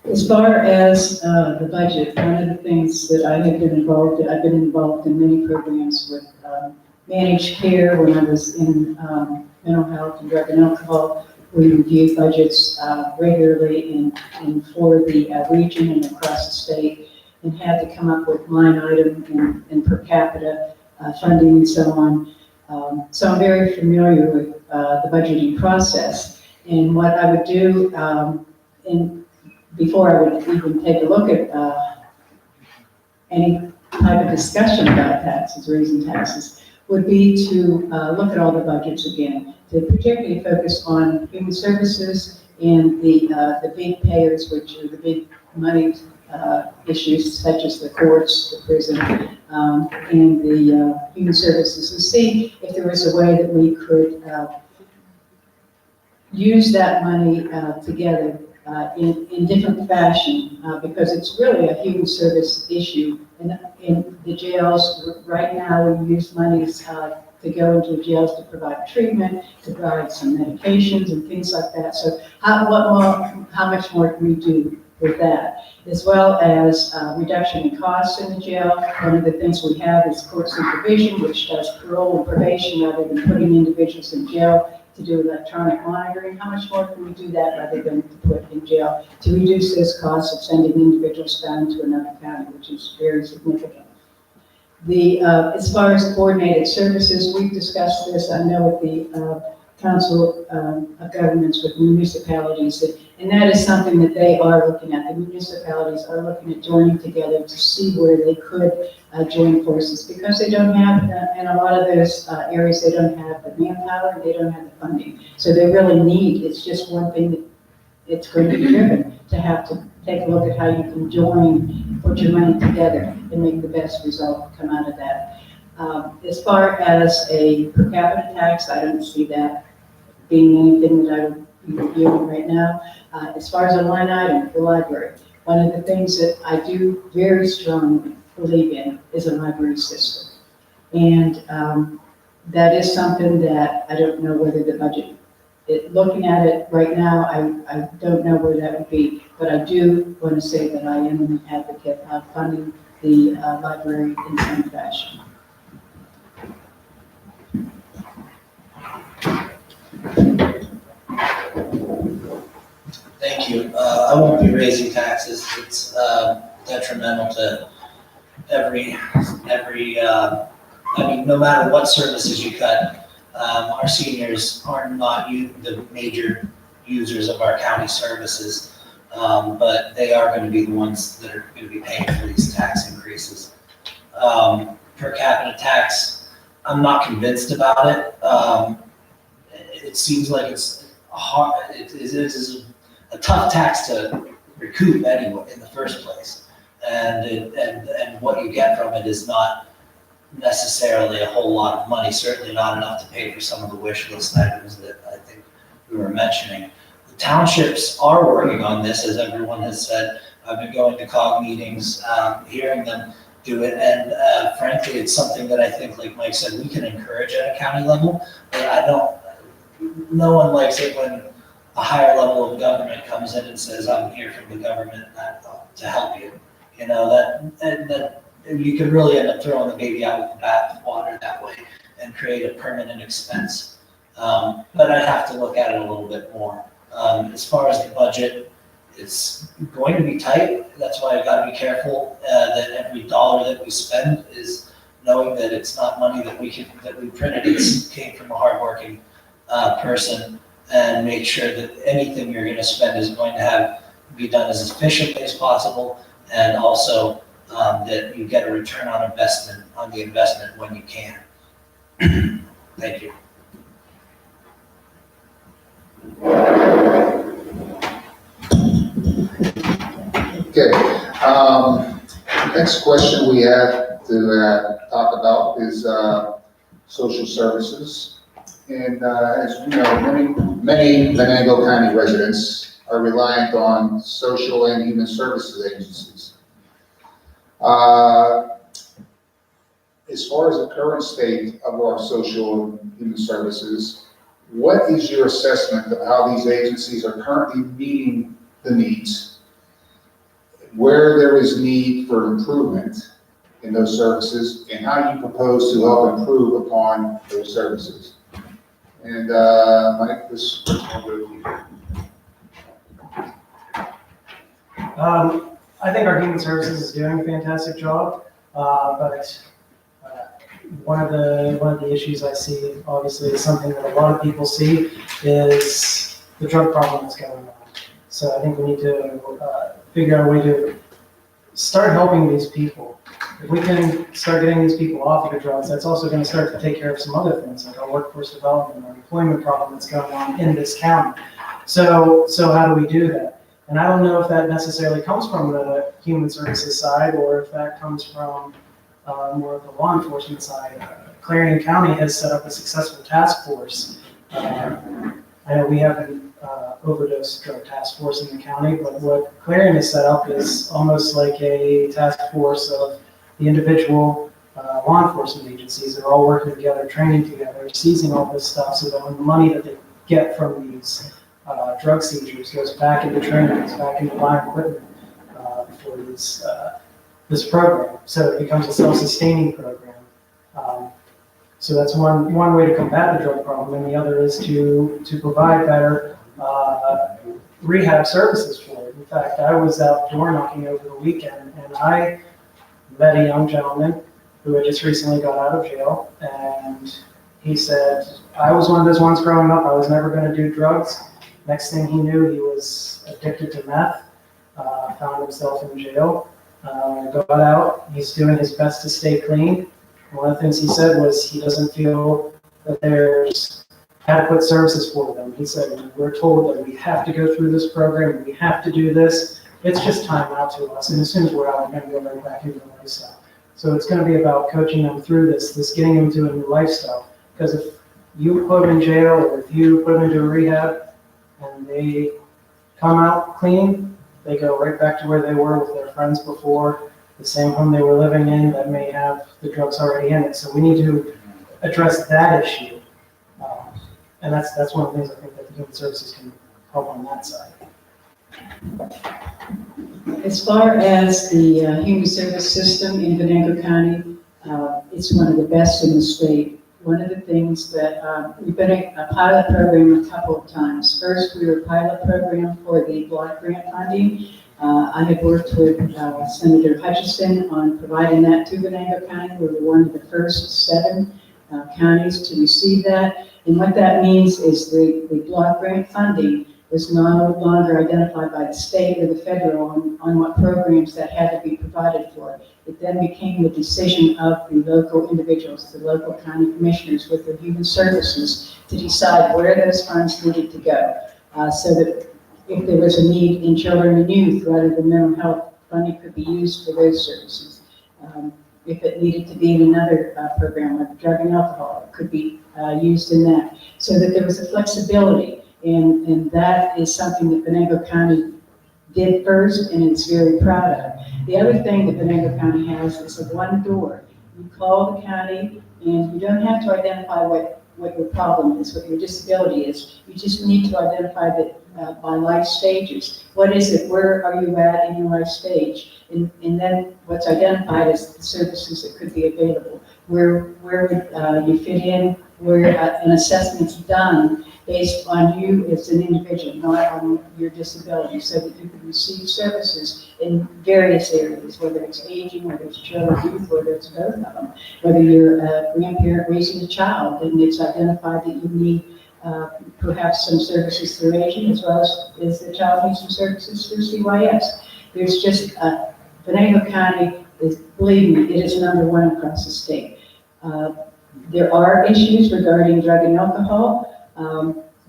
As far as the budget, one of the things that I've been involved in many programs with managed care when I was in mental health and drug and alcohol. We review budgets regularly and for the region and across the state, and had to come up with line item and per capita funding and so on. So I'm very familiar with the budgeting process. And what I would do before I would even take a look at any type of discussion about taxes, raising taxes, would be to look at all the budgets again, to particularly focus on human services and the big payers, which are the big money issues such as the courts, the prison, and the human services, and see if there was a way that we could use that money together in different fashion, because it's really a human service issue. And in the jails, right now, we use monies to go into the jails to provide treatment, to provide some medications and things like that. So how much more can we do with that? As well as reduction in costs in the jail. One of the things we have is court supervision, which does parole and probation rather than putting individuals in jail to do electronic monitoring. How much more can we do that rather than to put in jail to reduce those costs of sending individuals down to another county, which is very significant. As far as coordinated services, we've discussed this, I know, at the Council of Governments with municipalities, and that is something that they are looking at. The municipalities are looking at joining together to see where they could join forces, because they don't have, in a lot of those areas, they don't have the manpower, and they don't have the funding. So they really need, it's just one thing that it's going to be driven, to have to take a look at how you can join, put your money together, and make the best result come out of that. As far as a per capita tax, I don't see that being anything that I would be reviewing right now. As far as a line item for library, one of the things that I do very strongly believe in is a library system. And that is something that I don't know whether the budget, looking at it right now, I don't know where that would be, but I do want to say that I am an advocate of funding the library in some fashion. Thank you. I won't be raising taxes. It's detrimental to every, no matter what services you cut, our seniors are not the major users of our county services, but they are going to be the ones that are going to be paying for these tax increases. Per capita tax, I'm not convinced about it. It seems like it's it is a tough tax to recoup anyway in the first place, and what you get from it is not necessarily a whole lot of money. Certainly not enough to pay for some of the wish list items that I think we were mentioning. The townships are working on this, as everyone has said. I've been going to COG meetings, hearing them do it, and frankly, it's something that I think, like Mike said, we can encourage at a county level, but no one likes it when a higher level of government comes in and says, I'm here from the government to help you. You know, that you can really end up throwing the baby out with the bathwater that way and create a permanent expense. But I'd have to look at it a little bit more. As far as the budget, it's going to be tight. That's why I've got to be careful that every dollar that we spend is knowing that it's not money that we printed. It came from a hardworking person, and make sure that anything you're going to spend is going to be done as efficiently as possible, and also that you get a return on the investment when you can. Thank you. Okay, next question we have to talk about is social services. And as we know, many Venango County residents are reliant on social and human services agencies. As far as the current state of our social and human services, what is your assessment of how these agencies are currently meeting the needs? Where there is need for improvement in those services, and how you propose to help improve upon those services? And Mike, this question will go to you. I think our human services is doing a fantastic job, but one of the issues I see, obviously, is something that a lot of people see, is the drug problem that's going on. So I think we need to figure out a way to start helping these people. If we can start getting these people off of the drugs, that's also going to start to take care of some other things, like our workforce development, our employment problem that's going on in this county. So how do we do that? And I don't know if that necessarily comes from the human services side, or if that comes from more of the law enforcement side. Clarion County has set up a successful task force. I know we have an overdose drug task force in the county, but what Clarion has set up is almost like a task force of the individual law enforcement agencies that are all working together, training together, seizing all this stuff, so that when the money that they get from these drug seizures goes back into training, goes back into buying equipment for this program. So it becomes a self-sustaining program. So that's one way to combat the drug problem, and the other is to provide better rehab services for it. In fact, I was out door knocking over the weekend, and I met a young gentleman who had just recently got out of jail, and he said, I was one of those ones growing up, I was never going to do drugs. Next thing he knew, he was addicted to meth, found himself in jail, got out, he's doing his best to stay clean. One of the things he said was he doesn't feel that there's adequate services for them. He said, we're told that we have to go through this program, we have to do this. It's just time out to us, and as soon as we're out, we're going to go right back into the lifestyle. So it's going to be about coaching them through this getting them to a new lifestyle. Because if you put them in jail, or if you put them into a rehab, and they come out clean, they go right back to where they were with their friends before, the same home they were living in that may have the drugs already in it. So we need to address that issue. And that's one of the things I think that the human services can help on that side. As far as the human service system in Venango County, it's one of the best in the state. One of the things that we've been a pilot program a couple of times. First, we were a pilot program for the block grant funding. I had worked with Senator Hutchison on providing that to Venango County. We were one of the first 7 counties to receive that. And what that means is the block grant funding was no longer identified by the state or the federal on what programs that had to be provided for. It then became the decision of the local individuals, the local county commissioners with their human services to decide where those funds needed to go. So that if there was a need in children and youth, rather than mental health, funding could be used for those services. If it needed to be in another program like drug and alcohol, it could be used in that. So that there was a flexibility. And that is something that Venango County did first, and it's very proud of. The other thing that Venango County has is a one door. You call the county, and you don't have to identify what your problem is, what your disability is. You just need to identify that by life stages. What is it? Where are you at in your life stage? And then what's identified is the services that could be available. Where would you fit in? Where an assessment's done based on you as an individual, not on your disability, so that you can receive services in various areas, whether it's aging, whether it's children, youth, whether it's both of them. Whether you're a grandparent raising a child, and it's identified that you need perhaps some services through aging, as well as the child needs some services through CYS. There's just, Venango County is, believe me, it is #1 across the state. There are issues regarding drug and alcohol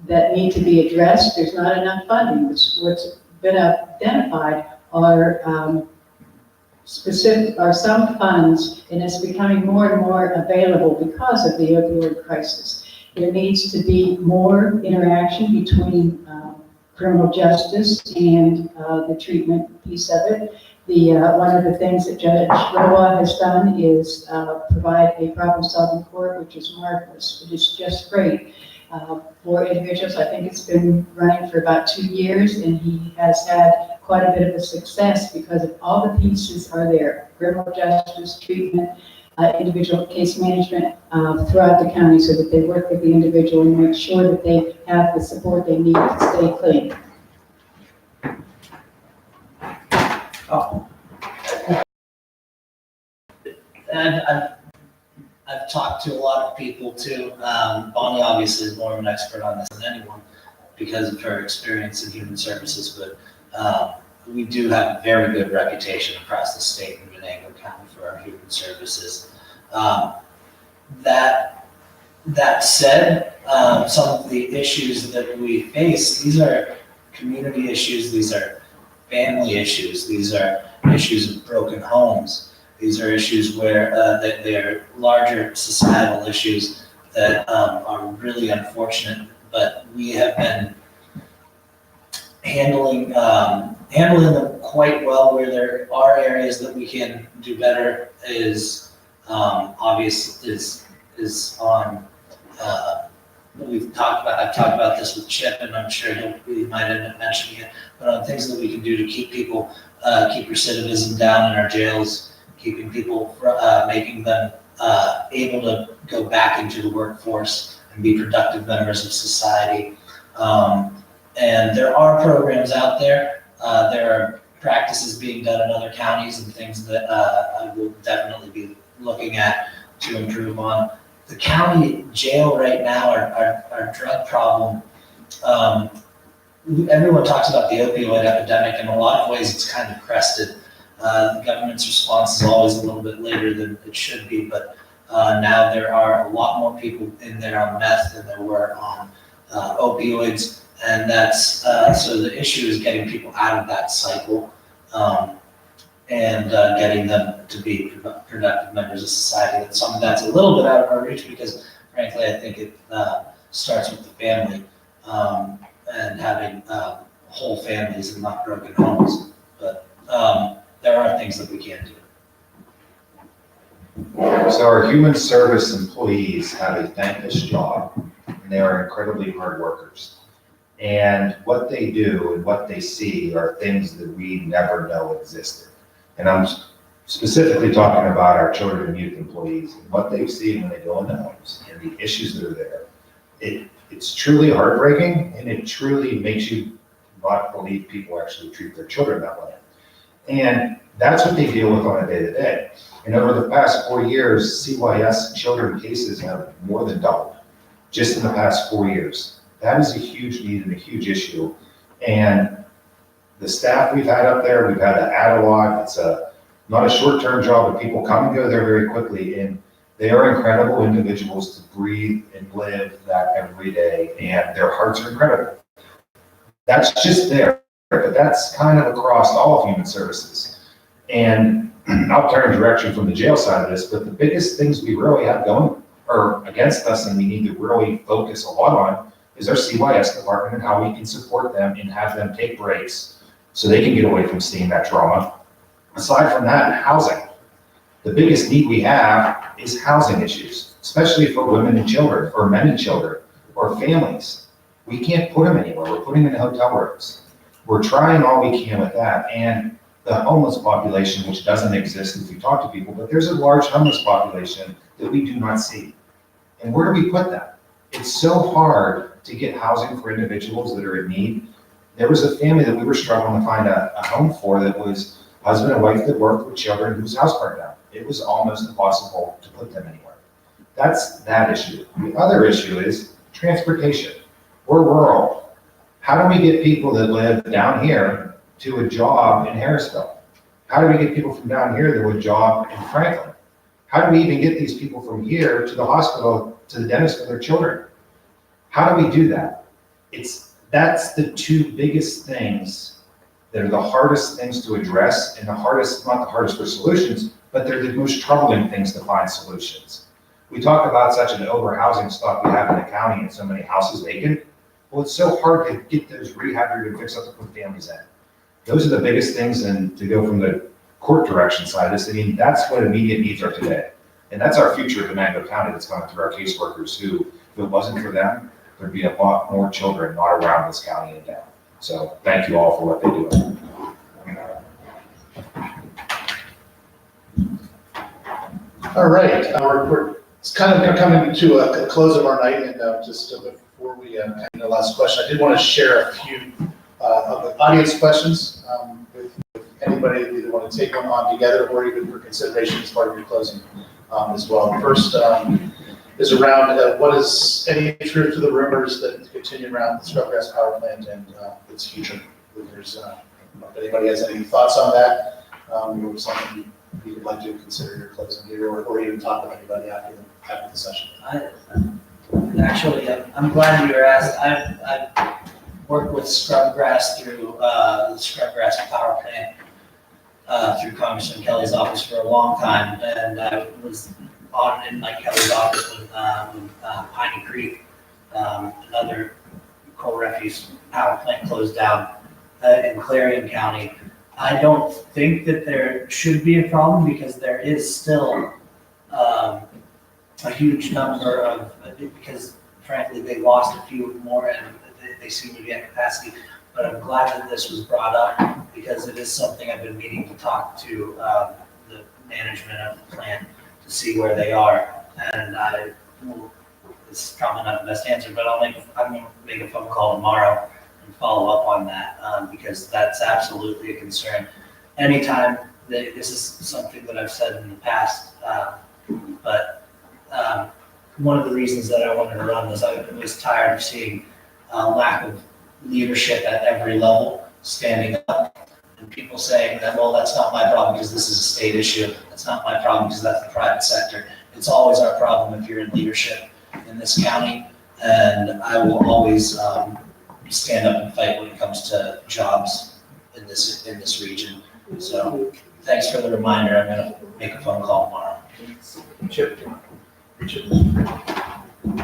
that need to be addressed. There's not enough funding. What's been identified are some funds, and it's becoming more and more available because of the opioid crisis. There needs to be more interaction between criminal justice and the treatment piece of it. One of the things that Judge Roa has done is provide a problem-solving court, which is marvelous. It is just great for individuals. I think it's been running for about 2 years, and he has had quite a bit of a success because of all the pieces are there: criminal justice, treatment, individual case management throughout the county, so that they work with the individual and make sure that they have the support they need to stay clean. Oh. And I've talked to a lot of people too. Bonnie obviously is more of an expert on this than anyone because of her experience in human services, but we do have a very good reputation across the state in Venango County for our human services. That said, some of the issues that we face, these are community issues, these are family issues, these are issues of broken homes. These are issues where they're larger societal issues that are really unfortunate, but we have been handling them quite well. Where there are areas that we can do better is obvious is on. I've talked about this with Chip, and I'm sure he might end up mentioning it, but on things that we can do to keep people, keep recidivism down in our jails, keeping people, making them able to go back into the workforce and be productive members of society. And there are programs out there. There are practices being done in other counties and things that I will definitely be looking at to improve on. The county jail right now, our drug problem, everyone talks about the opioid epidemic. In a lot of ways, it's kind of crested. The government's response is always a little bit later than it should be, but now there are a lot more people in there on meth than there were on opioids, and that's so the issue is getting people out of that cycle and getting them to be productive members of society. That's something that's a little bit out of our reach because, frankly, I think it starts with the family and having whole families and not broken homes. But there are things that we can do. So our human service employees have a thankless job, and they are incredibly hard workers. And what they do and what they see are things that we never know existed. And I'm specifically talking about our children and youth employees and what they see when they go into homes and the issues that are there. It's truly heartbreaking, and it truly makes you not believe people actually treat their children that way. And that's what they deal with on a day-to-day. And over the past 4 years, CYS children cases have more than doubled just in the past 4 years. That is a huge need and a huge issue. And the staff we've had up there, we've had to add a lot. It's not a short-term job, but people come and go there very quickly. And they are incredible individuals to breathe and live that every day. And their hearts are incredible. That's just there, but that's kind of across all of human services. And I'll turn direction from the jail side of this, but the biggest things we really have going or against us and we need to really focus a lot on is our CYS department and how we can support them and have them take breaks so they can get away from seeing that trauma. Aside from that, housing. The biggest need we have is housing issues, especially for women and children, or men and children, or families. We can't put them anywhere. We're putting them in hotel rooms. We're trying all we can with that. And the homeless population, which doesn't exist if you talk to people, but there's a large homeless population that we do not see. And where do we put them? It's so hard to get housing for individuals that are in need. There was a family that we were struggling to find a home for that was husband and wife that worked with children whose house burned down. It was almost impossible to put them anywhere. That's that issue. The other issue is transportation. We're rural. How do we get people that live down here to a job in Harrisville? How do we get people from down here to a job in Franklin? How do we even get these people from here to the hospital, to the dentist for their children? How do we do that? That's the two biggest things that are the hardest things to address, and not the hardest for solutions, but they're the most troubling things to find solutions. We talk about such an overhousing stock we have in the county and so many houses vacant. Well, it's so hard to get those rehabbed and fixed up to put families in. Those are the biggest things, and to go from the court direction side of this, I mean, that's what immediate needs are today. And that's our future of Venango County that's coming through our caseworkers who, if it wasn't for them, there'd be a lot more children not around this county and down. So thank you all for what they do. All right, it's kind of going to come into a close of our night, and just before we have the last question, I did want to share a few of the audience questions with anybody that either want to take one on together or even for consideration as part of your closing as well. The first is around what is any truth to the rumors that continue around the Scrubgrass power plant and its future. If anybody has any thoughts on that, or something you would like to consider your closing here, or even talk with anybody after the session. Actually, I'm glad you were asked. I've worked with Scrubgrass through the Scrubgrass power plant through Congressman Kelly's office for a long time, and I was audited in Mike Kelly's office when Piney Creek, another coal refuse power plant, closed down in Clarion County. I don't think that there should be a problem because there is still a huge number of, because frankly, they lost a few more and they seem to be at capacity. But I'm glad that this was brought up because it is something I've been meaning to talk to the management of the plant to see where they are. And I will, this is probably not the best answer, but I'm gonna make a phone call tomorrow and follow up on that, because that's absolutely a concern. Anytime, this is something that I've said in the past, but one of the reasons that I wanted to run was I was tired of seeing lack of leadership at every level, standing up, and people saying that, well, that's not my problem because this is a state issue. That's not my problem because that's the private sector. It's always our problem if you're in leadership in this county, and I will always stand up and fight when it comes to jobs in this region. So thanks for the reminder. I'm gonna make a phone call tomorrow.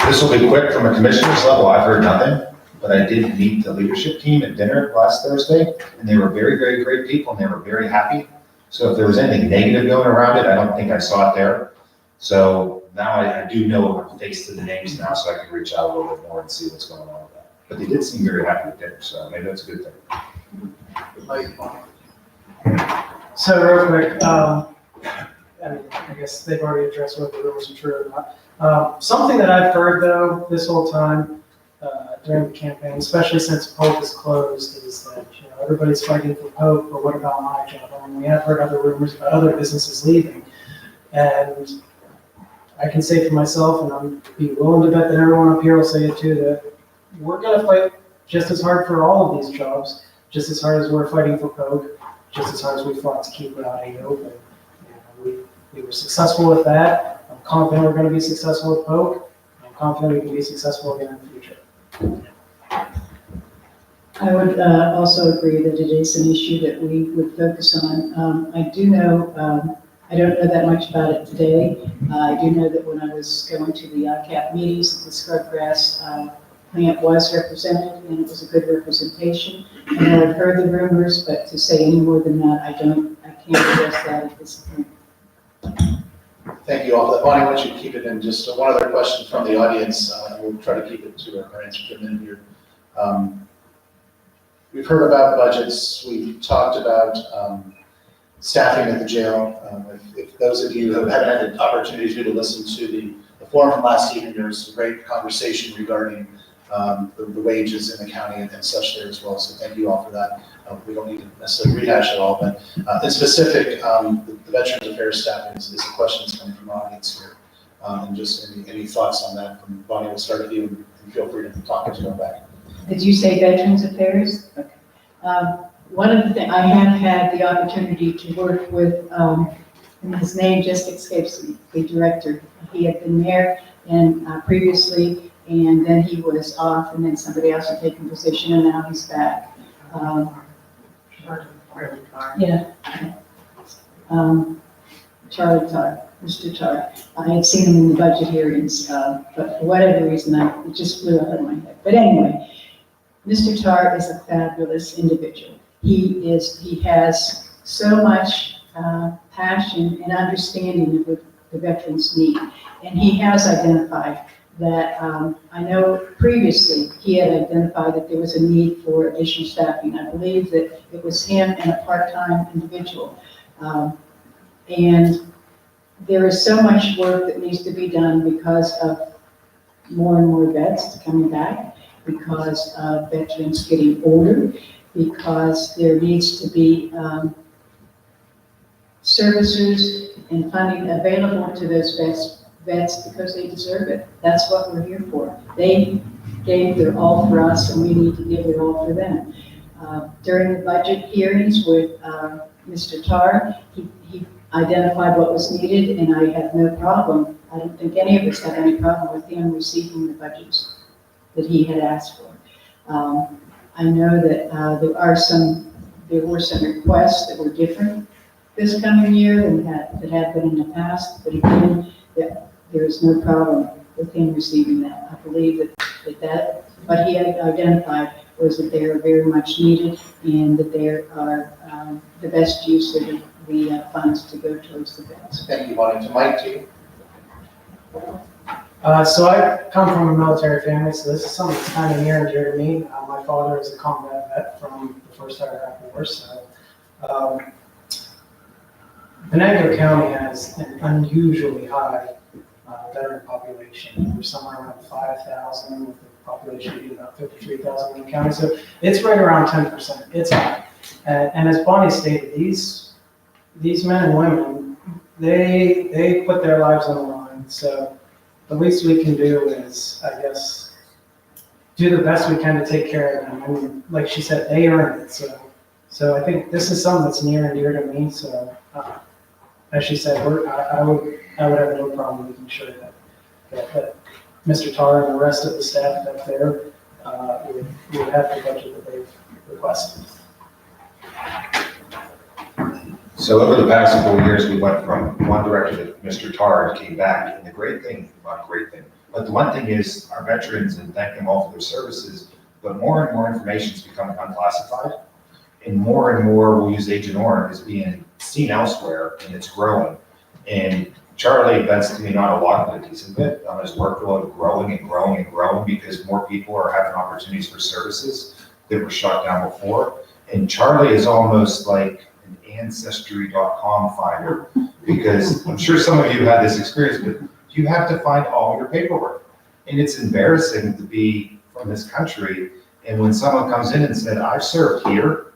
This will be quick from a commissioner's level. I've heard nothing, but I did meet the leadership team at dinner last Thursday, and they were very, very great people, and they were very happy. So if there was anything negative going around it, I don't think I saw it there. So now I do know a face to the names now, so I can reach out a little bit more and see what's going on with that. But they did seem very happy with dinner, so maybe that's a good thing. So real quick, I guess they've already addressed whether the rumors are true or not. Something that I've heard though this whole time during the campaign, especially since Pope is closed, is that everybody's fighting for Pope, but what about my job? I mean, we have heard other rumors about other businesses leaving, and I can say for myself, and I'm be willing to bet that everyone up here will say it too, that we're going to fight just as hard for all of these jobs, just as hard as we're fighting for Pope, just as hard as we fought to keep Route 8 open. We were successful with that. I'm confident we're going to be successful with Pope. I'm confident we can be successful again in the future. I would also agree that it is an issue that we would focus on. I do know, I don't know that much about it today. I do know that when I was going to the ICAP meetings, the Scrubgrass plant was represented, and it was a good representation. And I've heard the rumors, but to say any more than that, I can't address that at this point. Thank you all for that. Bonnie, why don't you keep it in just one other question from the audience. We'll try to keep it to our answer to a minute here. We've heard about budgets. We've talked about staffing at the jail. If those of you who haven't had the opportunity to listen to the forum from last evening, there was a great conversation regarding the wages in the county and such there as well. So thank you all for that. We don't need to necessarily rehash it all, but in specific, the Veterans Affairs staffing is a question that's coming from our audience here. And just any thoughts on that from Bonnie? We'll start with you, and feel free to talk as you go back. Did you say Veterans Affairs? Okay. One of the things, I have had the opportunity to work with, and his name just escapes me, the director. He had been there and previously, and then he was off, and then somebody else had taken position, and now he's back. Yeah. Charlie Tarr, Mr. Tarr. I had seen him in the budget hearings, but for whatever reason, it just flew out of my head. But anyway, Mr. Tarr is a fabulous individual. He has so much passion and understanding of what the veterans need. And he has identified that, I know previously he had identified that there was a need for additional staffing. I believe that it was him and a part-time individual. And there is so much work that needs to be done because of more and more vets coming back, because of veterans getting older, because there needs to be services and funding available to those vets because they deserve it. That's what we're here for. They gave their all for us, and we need to give their all for them. During the budget hearings with Mr. Tarr, he identified what was needed, and I have no problem. I don't think any of us have any problem with him receiving the budgets that he had asked for. I know that there were some requests that were different this coming year than that had been in the past, but again, there is no problem with him receiving that. I believe that what he had identified was that they are very much needed and that they are the best use of the funds to go towards the vets. Thank you, Bonnie. To Mike, too. So I come from a military family, so this is something that's kind of near and dear to me. My father is a combat vet from the first Iraq War, so Venango County has an unusually high veteran population. We're somewhere around 5,000 with a population being about 53,000 in the county. So it's right around 10%. It's high. And as Bonnie stated, these men and women, they put their lives on the line. So the least we can do is, I guess, do the best we can to take care of them. I mean, like she said, they earned it. So I think this is something that's near and dear to me. So as she said, I would have no problem making sure that Mr. Tar and the rest of the staff up there would have the budget that they've requested. So over the past couple of years, we went from one director that Mr. Tar came back, and the great thing, not great thing, but the one thing is our veterans, and thank them all for their services, but more and more information is becoming unclassified, and more we'll use Agent Orange is being seen elsewhere, and it's growing. And Charlie vents to me not a lot, but a decent bit on his workload growing and growing and growing because more people are having opportunities for services that were shut down before. And Charlie is almost like an Ancestry.com finder, because I'm sure some of you had this experience, but you have to find all your paperwork. And it's embarrassing to be from this country. And when someone comes in and said, I've served here,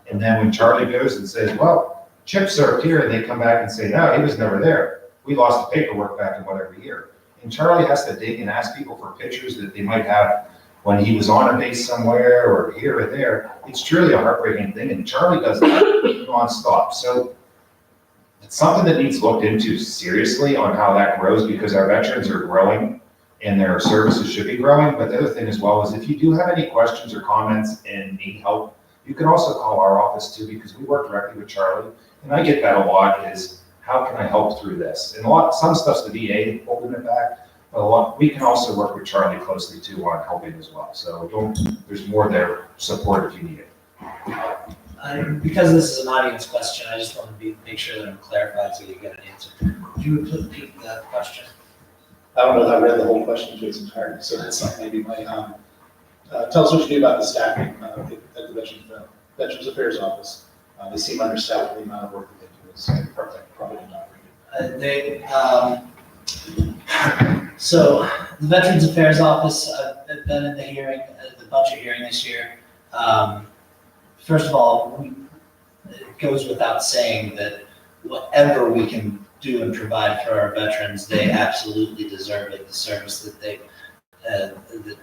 and then when Charlie goes and says, well, Chip served here, and they come back and say, no, he was never there. We lost the paperwork back in whatever year. And Charlie has to dig and ask people for pictures that they might have when he was on a base somewhere or here or there. It's truly a heartbreaking thing, and Charlie does that nonstop. So it's something that needs looked into seriously on how that grows, because our veterans are growing and their services should be growing. But the other thing as well is if you do have any questions or comments and need help, you can also call our office too, because we work directly with Charlie. And I get that a lot is, how can I help through this? And some stuff's the VA holding it back, but we can also work with Charlie closely too on helping as well. So there's more there, support if you need it. Because this is an audience question, I just want to make sure that I'm clarified so you get an answer. Could you repeat the question? I don't know if I read the whole question to its entirety, so that's not maybe my, tell us what you do about the staffing at the Veterans Affairs Office. They seem understaffed with the amount of work that they do. It's probably not very good. So the Veterans Affairs Office, I've been in the hearing, the budget hearing this year. First of all, it goes without saying that whatever we can do and provide for our veterans, they absolutely deserve it. The service that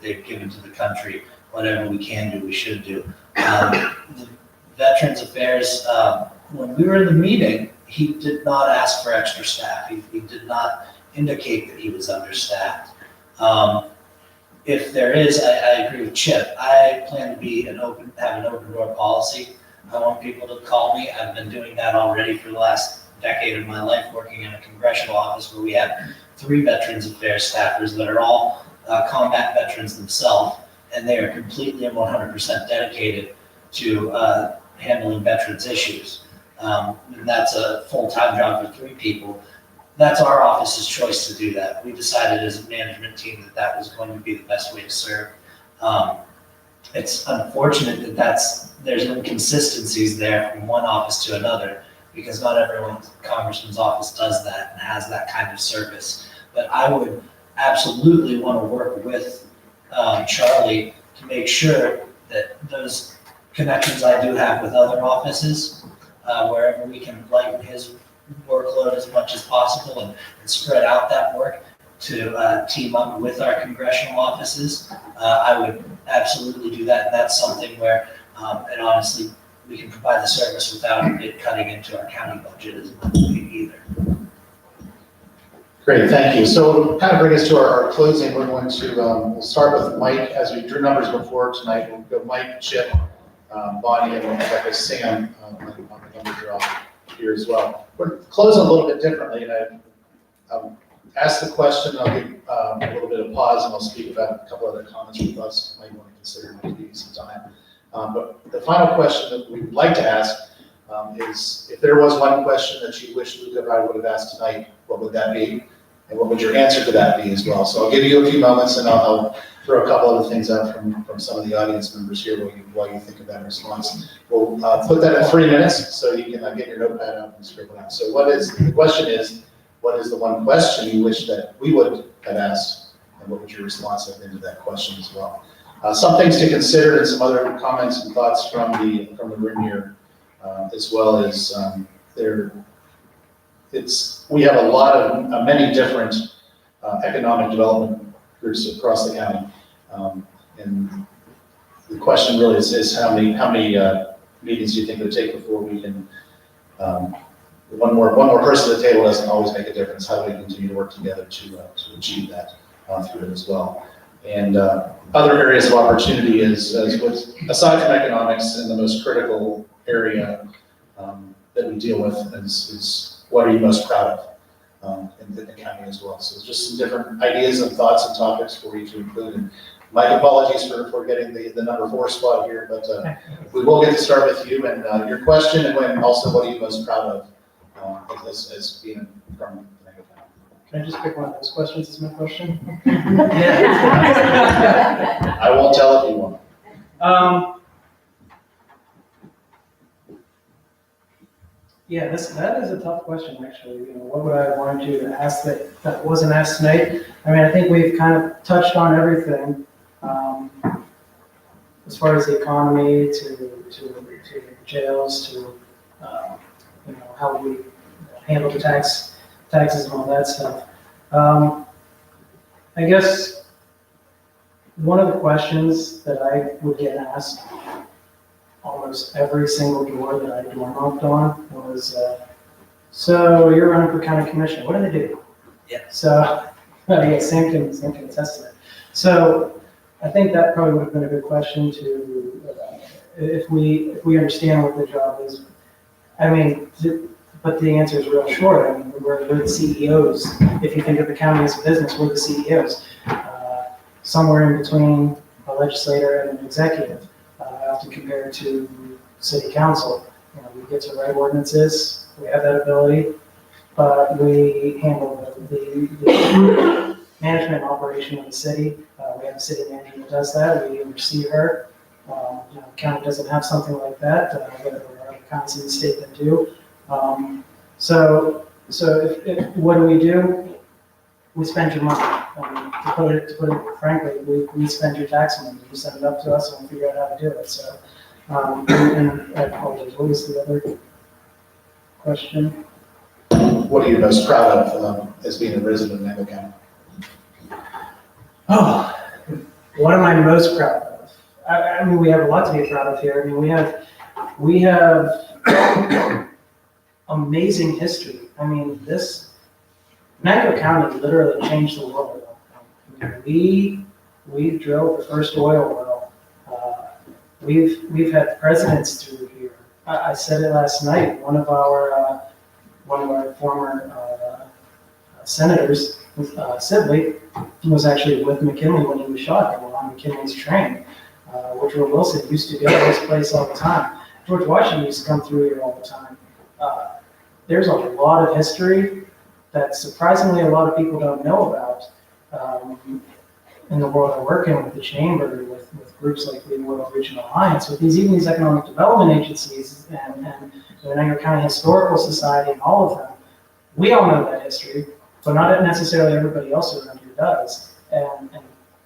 they've given to the country, whatever we can do, we should do. The Veterans Affairs, when we were in the meeting, he did not ask for extra staff. He did not indicate that he was understaffed. If there is, I agree with Chip. I plan to have an open door policy. I want people to call me. I've been doing that already for the last decade of my life, working in a congressional office where we have 3 Veterans Affairs staffers that are all combat veterans themselves, and they are completely and 100% dedicated to handling veterans issues. And that's a full-time job for 3 people. That's our office's choice to do that. We decided as a management team that was going to be the best way to serve. It's unfortunate that there's inconsistencies there from one office to another, because not everyone's congressman's office does that and has that kind of service. But I would absolutely want to work with Charlie to make sure that those connections I do have with other offices, wherever we can lighten his workload as much as possible and spread out that work to team up with our congressional offices, I would absolutely do that. And that's something where, and honestly, we can provide the service without it cutting into our county budget as much either. Great, thank you. So kind of bring us to our closing. We're going to, we'll start with Mike, as we drew numbers before tonight. We'll go Mike, Chip, Bonnie, and Rebecca, Sam on the number draw here as well. We're closing a little bit differently, and I ask the question, I'll give a little bit of pause, and I'll speak about a couple other comments we thought might want to consider, might give you some time. But the final question that we would like to ask is, if there was one question that you wish Luca and I would have asked tonight, what would that be? And what would your answer to that be as well? So I'll give you a few moments, and I'll throw a couple other things out from some of the audience members here while you think of that response. We'll put that in 3 minutes, so you can get your notepad out and scribble out. So the question is, what is the one question you wish that we would have asked, and what would your response have been to that question as well? Some things to consider and some other comments and thoughts from the room here, as well as we have a lot of many different economic development groups across the county, and the question really is how many meetings do you think it would take before we can one more person at the table doesn't always make a difference. How do we continue to work together to achieve that through it as well? And other areas of opportunity is aside from economics, and the most critical area that we deal with is what are you most proud of in the county as well. So just some different ideas and thoughts and topics for you to include. And my apologies for getting the number 4 spot here, but we will get to start with you and your question, and also what are you most proud of as being from Venango County. Can I just pick one of those questions as my question? I won't tell if you want. Yeah, that is a tough question, actually. You know, what would I want you to ask that wasn't asked tonight? I mean, I think we've kind of touched on everything, as far as the economy to jails to you know, how we handle the taxes and all that stuff. I guess one of the questions that I would get asked almost every single door that I door knocked on was, so you're running for county commissioner, what do they do? Yeah. So, yeah, Sam can attest to that. So I think that probably would have been a good question to, if we understand what the job is. I mean, but the answer is real short. I mean, we're the CEOs. If you think of the county as a business, we're the CEOs. Somewhere in between a legislator and an executive. I often compare it to city council. You know, we get to write ordinances, we have that ability, but we handle the management and operation of the city. We have a city manager that does that. We oversee her. You know, the county doesn't have something like that. There are other counties in the state that do. So if what do? We spend your money. To put it frankly, we spend your tax money. You send it up to us and we figure out how to do it. So, and I apologize. What was the other question? What are you most proud of as being a resident of Venango County? Oh, what am I most proud of? I mean, we have a lot to be proud of here. I mean, we have amazing history. I mean, Venango County literally changed the world. We drilled the first oil well. We've had presidents through here. I said it last night. One of our former senators, Sibley, was actually with McKinley when he was shot. They were on McKinley's train. Woodrow Wilson used to go to this place all the time. George Washington used to come through here all the time. There's a lot of history that surprisingly a lot of people don't know about in the world I work in with the chamber, with groups like the World Regional Alliance, with even these economic development agencies and the Venango County Historical Society and all of them. We all know that history, but not necessarily everybody else around here does. And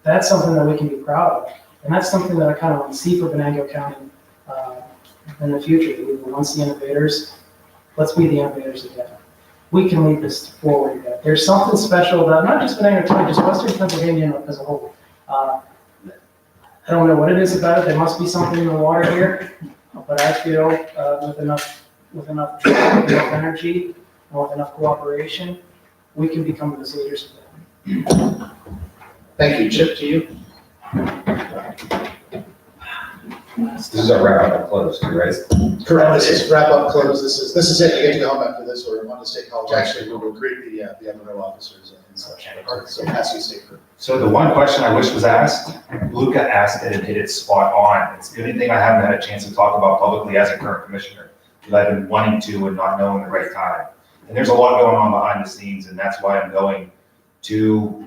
that's something that we can be proud of. And that's something that I kind of want to see for Venango County in the future. We were once the innovators. Let's be the innovators again. We can lead this forward again. There's something special about not just Venango County, just Western Pennsylvania as a whole. I don't know what it is about it. There must be something in the water here, but I feel with enough drive, with enough energy, and with enough cooperation, we can become those leaders again. Thank you. Chip, to you. This is a wrap up close, right? Correct. This is wrap up close. This is it. You get to go home after this, or on to State College. Actually, we will greet the other row officers and such. So pass you state group. So the one question I wish was asked, Luca asked it and hit it spot on. It's the only thing I haven't had a chance to talk about publicly as a current commissioner, that I've been wanting to and not knowing the right time. And there's a lot going on behind the scenes, and that's why I'm going to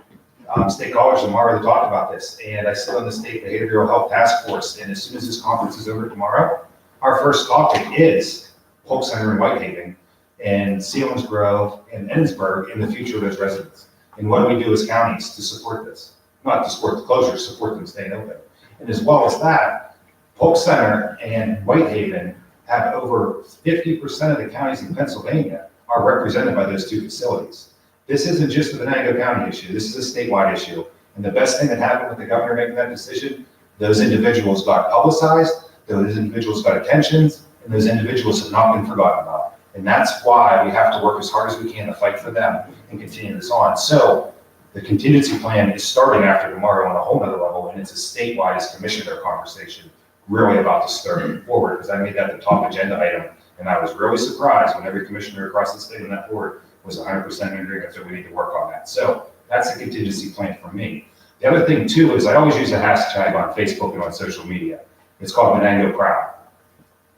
State College tomorrow to talk about this. And I sit on the State Behavioral Health Task Force, and as soon as this conference is over tomorrow, our first topic is Hope Center in Whitehaven and Sealands Grove and Ensburg in the future of those residents. And what do we do as counties to support this? Not to support the closure, support them staying open. And as well as that, Polk Center and Whitehaven have over 50% of the counties in Pennsylvania are represented by those two facilities. This isn't just a Venango County issue, this is a statewide issue. And the best thing that happened with the governor making that decision, those individuals got publicized, those individuals got attentions, and those individuals have not been forgotten about. And that's why we have to work as hard as we can to fight for them and continue this on. So the contingency plan is starting after tomorrow on a whole nother level, and it's a statewide as commissioner conversation really about to start forward, because I made that the top agenda item. And I was really surprised when every commissioner across the state on that board was 100% in agreement that we need to work on that. So that's the contingency plan for me. The other thing too is I always use a hashtag on Facebook and on social media. It's called Venango Proud.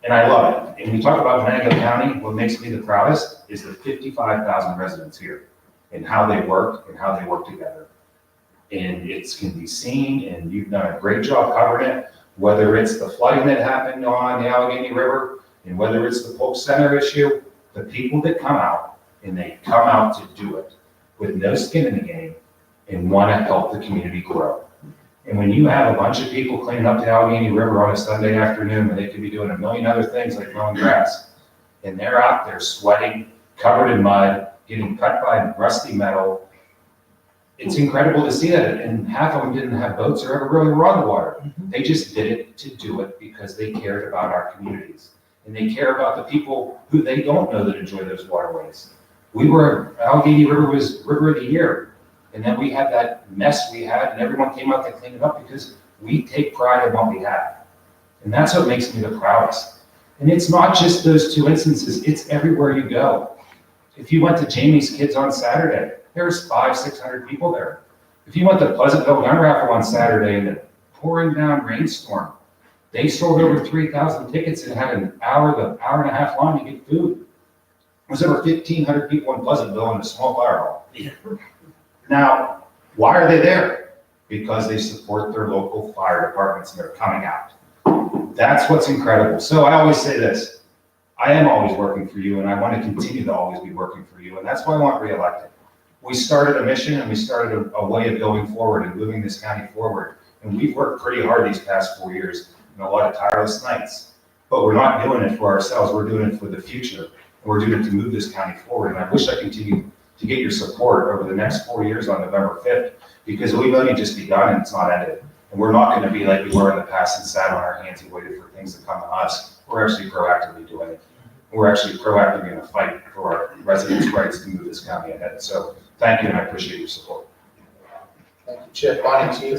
And I love it. And we talk about Venango County, what makes me the proudest is the 55,000 residents here and how they work together. And it can be seen, and you've done a great job covering it, whether it's the flooding that happened on the Allegheny River, and whether it's the Polk Center issue, the people that come out, and they come out to do it with no skin in the game and want to help the community grow. And when you have a bunch of people cleaning up the Allegheny River on a Sunday afternoon when they could be doing a million other things like mowing grass, and they're out there sweating, covered in mud, getting cut by rusty metal, it's incredible to see that. And half of them didn't have boats or ever really were on the water. They just did it to do it because they cared about our communities. And they care about the people who they don't know that enjoy those waterways. Allegheny River was River of the Year. And then we had that mess we had, and everyone came out to clean it up because we take pride in what we have. And that's what makes me the proudest. And it's not just those two instances, it's everywhere you go. If you went to Jamie's Kids on Saturday, there's 500-600 people there. If you went to Pleasantville Gun Raffle on Saturday in the pouring down rainstorm, they sold over 3,000 tickets and had an hour and a half line to get food. There was over 1,500 people in Pleasantville in a small fire hall. Yeah. Now, why are they there? Because they support their local fire departments and they're coming out. That's what's incredible. So I always say this, I am always working for you and I want to continue to always be working for you. And that's why I want reelected. We started a mission and we started a way of going forward and moving this county forward. And we've worked pretty hard these past 4 years and a lot of tireless nights. But we're not doing it for ourselves, we're doing it for the future. And we're doing it to move this county forward. And I wish I continued to get your support over the next 4 years on November 5th, because we've only just begun and it's not ended. And we're not going to be like we were in the past and sat on our hands and waited for things to come to us. We're actually proactively doing it. We're actually proactively going to fight for our residents' rights to move this county ahead. So thank you, and I appreciate your support. Thank you, Chip. Bonnie, to you.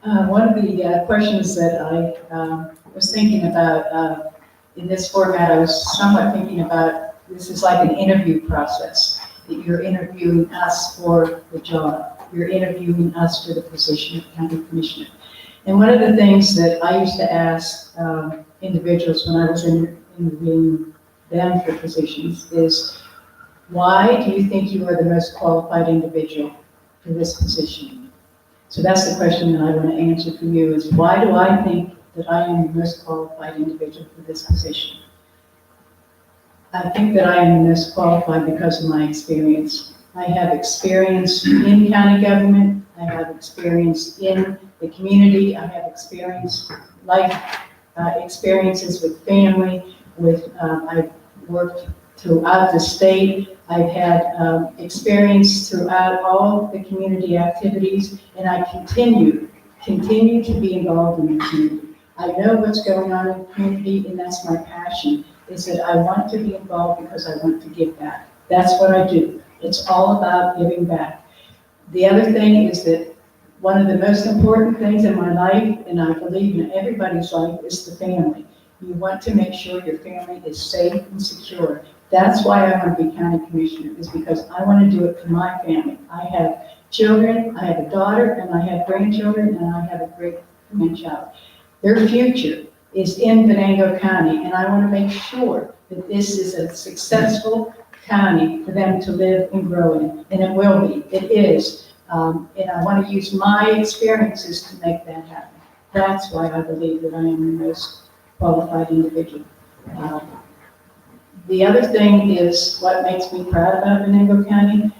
One of the questions that I was thinking about in this format, I was somewhat thinking about, this is like an interview process, that you're interviewing us for the job. You're interviewing us for the position of county commissioner. And one of the things that I used to ask individuals when I was interviewing them for positions is, why do you think you are the most qualified individual for this position? So that's the question that I want to answer for you, is why do I think that I am the most qualified individual for this position? I think that I am the most qualified because of my experience. I have experience in county government, I have experience in the community, I have life experiences with family, I've worked throughout the state, I've had experience throughout all the community activities, and I continue to be involved in the community. I know what's going on in the community, and that's my passion, is that I want to be involved because I want to give back. That's what I do. It's all about giving back. The other thing is that one of the most important things in my life, and I believe in everybody's life, is the family. You want to make sure your family is safe and secure. That's why I want to be county commissioner, is because I want to do it for my family. I have children, I have a daughter, and I have grandchildren, and I have a great grandchild. Their future is in Venango County, and I want to make sure that this is a successful county for them to live and grow in, and it will be, it is. And I want to use my experiences to make that happen. That's why I believe that I am the most qualified individual. The other thing is what makes me proud about Venango County.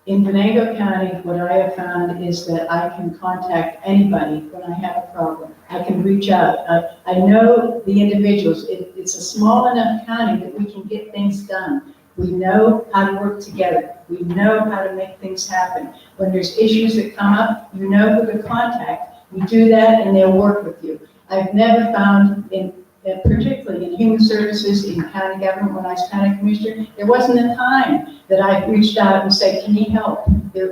In Venango County, what I have found is that I can contact anybody when I have a problem. I can reach out. I know the individuals. It's a small enough county that we can get things done. We know how to work together. We know how to make things happen. When there's issues that come up, you know who to contact. You do that and they'll work with you. I've never found, particularly in human services, in county government, when I was county commissioner, there wasn't a time that I reached out and said, can you help?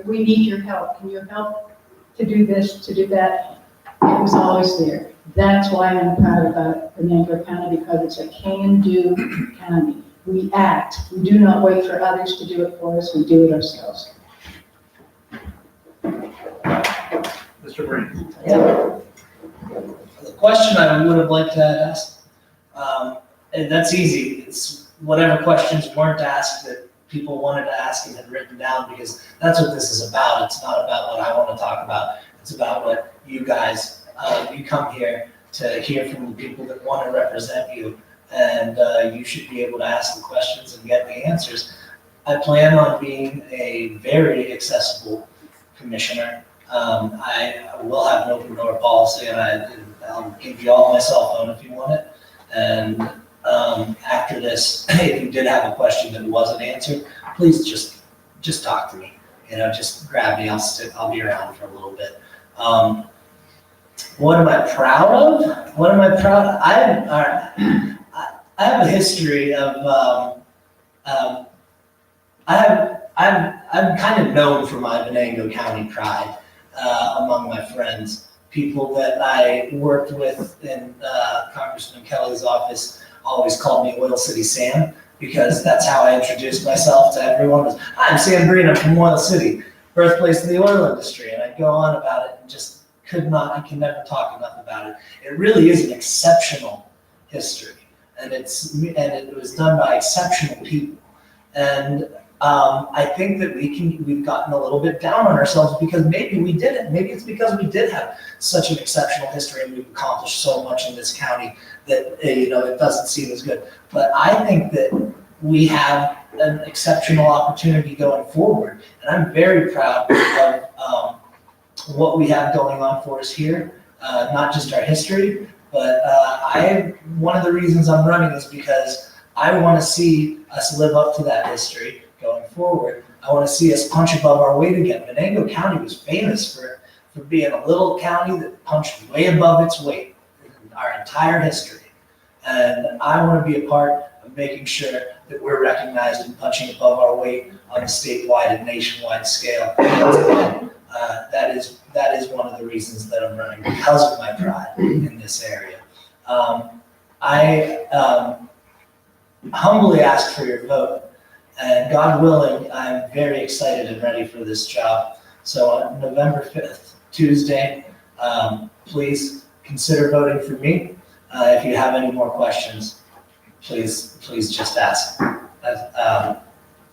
We need your help. Can you help to do this, to do that? It was always there. That's why I'm proud about Venango County, because it's a can-do county. We act. We do not wait for others to do it for us. We do it ourselves. Mr. Green. The question I would have liked to ask, and that's easy. It's whatever questions weren't asked that people wanted to ask and had written down, because that's what this is about. It's not about what I want to talk about. It's about what you guys, you come here to hear from the people that want to represent you, and you should be able to ask the questions and get the answers. I plan on being a very accessible commissioner. I will have an open door policy, and I'll give you all my cell phone if you want it. And after this, if you did have a question that wasn't answered, please just talk to me. You know, just grab me. I'll be around for a little bit. What am I proud of? What am I proud of? I have a history of I'm kind of known for my Venango County pride among my friends. People that I worked with in Congressman Kelly's office always called me Oil City Sam, because that's how I introduced myself to everyone. I'm Sam Green, I'm from Oil City, birthplace of the oil industry, and I'd go on about it and just I can never talk enough about it. It really is an exceptional history, and it was done by exceptional people. And I think that we've gotten a little bit down on ourselves because maybe we didn't. Maybe it's because we did have such an exceptional history and we've accomplished so much in this county that, it doesn't seem as good. But I think that we have an exceptional opportunity going forward. And I'm very proud of what we have going on for us here, not just our history, but one of the reasons I'm running is because I want to see us live up to that history going forward. I want to see us punch above our weight again. Venango County was famous for being a little county that punched way above its weight in our entire history. And I want to be a part of making sure that we're recognized and punching above our weight on a statewide and nationwide scale. That is one of the reasons that I'm running, because of my pride in this area. I humbly ask for your vote. And God willing, I'm very excited and ready for this job. So on November 5th, Tuesday, please consider voting for me. If you have any more questions, please just ask.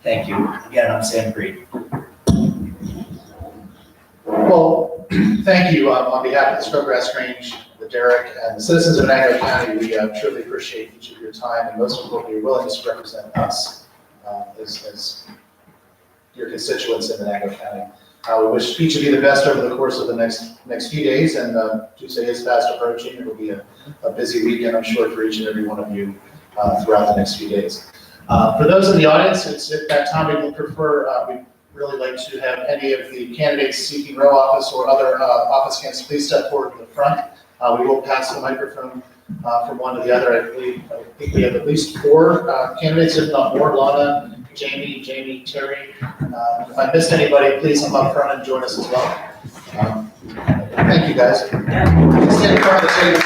Thank you. Again, I'm Sam Green. Well, thank you on behalf of the Scrubgrass Grange, the Derrick, and the citizens of Venango County. We truly appreciate each of your time and most importantly, your willingness to represent us as your constituents in Venango County. We wish each of you the best over the course of the next few days, and Tuesday is fast approaching. It will be a busy weekend, I'm sure, for each and every one of you throughout the next few days. For those in the audience, it's at that time we would prefer, we'd really like to have any of the candidates seeking row office or other office candidates please step forward to the front. We will pass the microphone from one to the other. I think we have at least 4 candidates, if not more. Lana, Jamie, Terry. If I missed anybody, please come up front and join us as well. Thank you, guys. Stand in front of the table.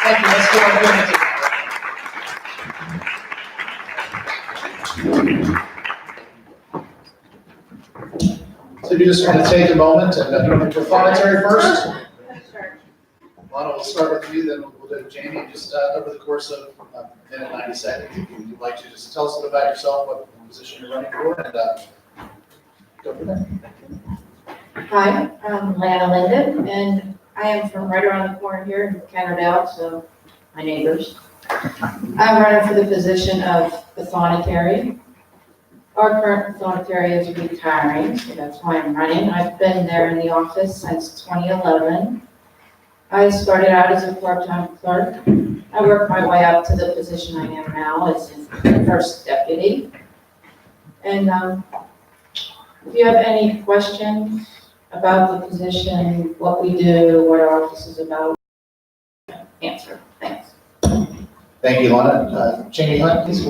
Thank you. Let's go on doing it. So you just want to take a moment and proprietary first. Lana, we'll start with you, then we'll do Jamie, just over the course of a minute and 90 seconds. If you'd like to just tell us a little about yourself, what position you're running for, and go from there. Hi, I'm Lana Linden, and I am from right around the corner here in Cannondale, so my neighbors. I'm running for the position of pathonetary. Our current pathonetary is retiring, so that's why I'm running. I've been there in the office since 2011. I started out as a part-time clerk. I worked my way up to the position I am now as the first deputy. And if you have any questions about the position, what we do, what our office is about, answer. Thanks. Thank you, Lana. Jamie Hunt, please.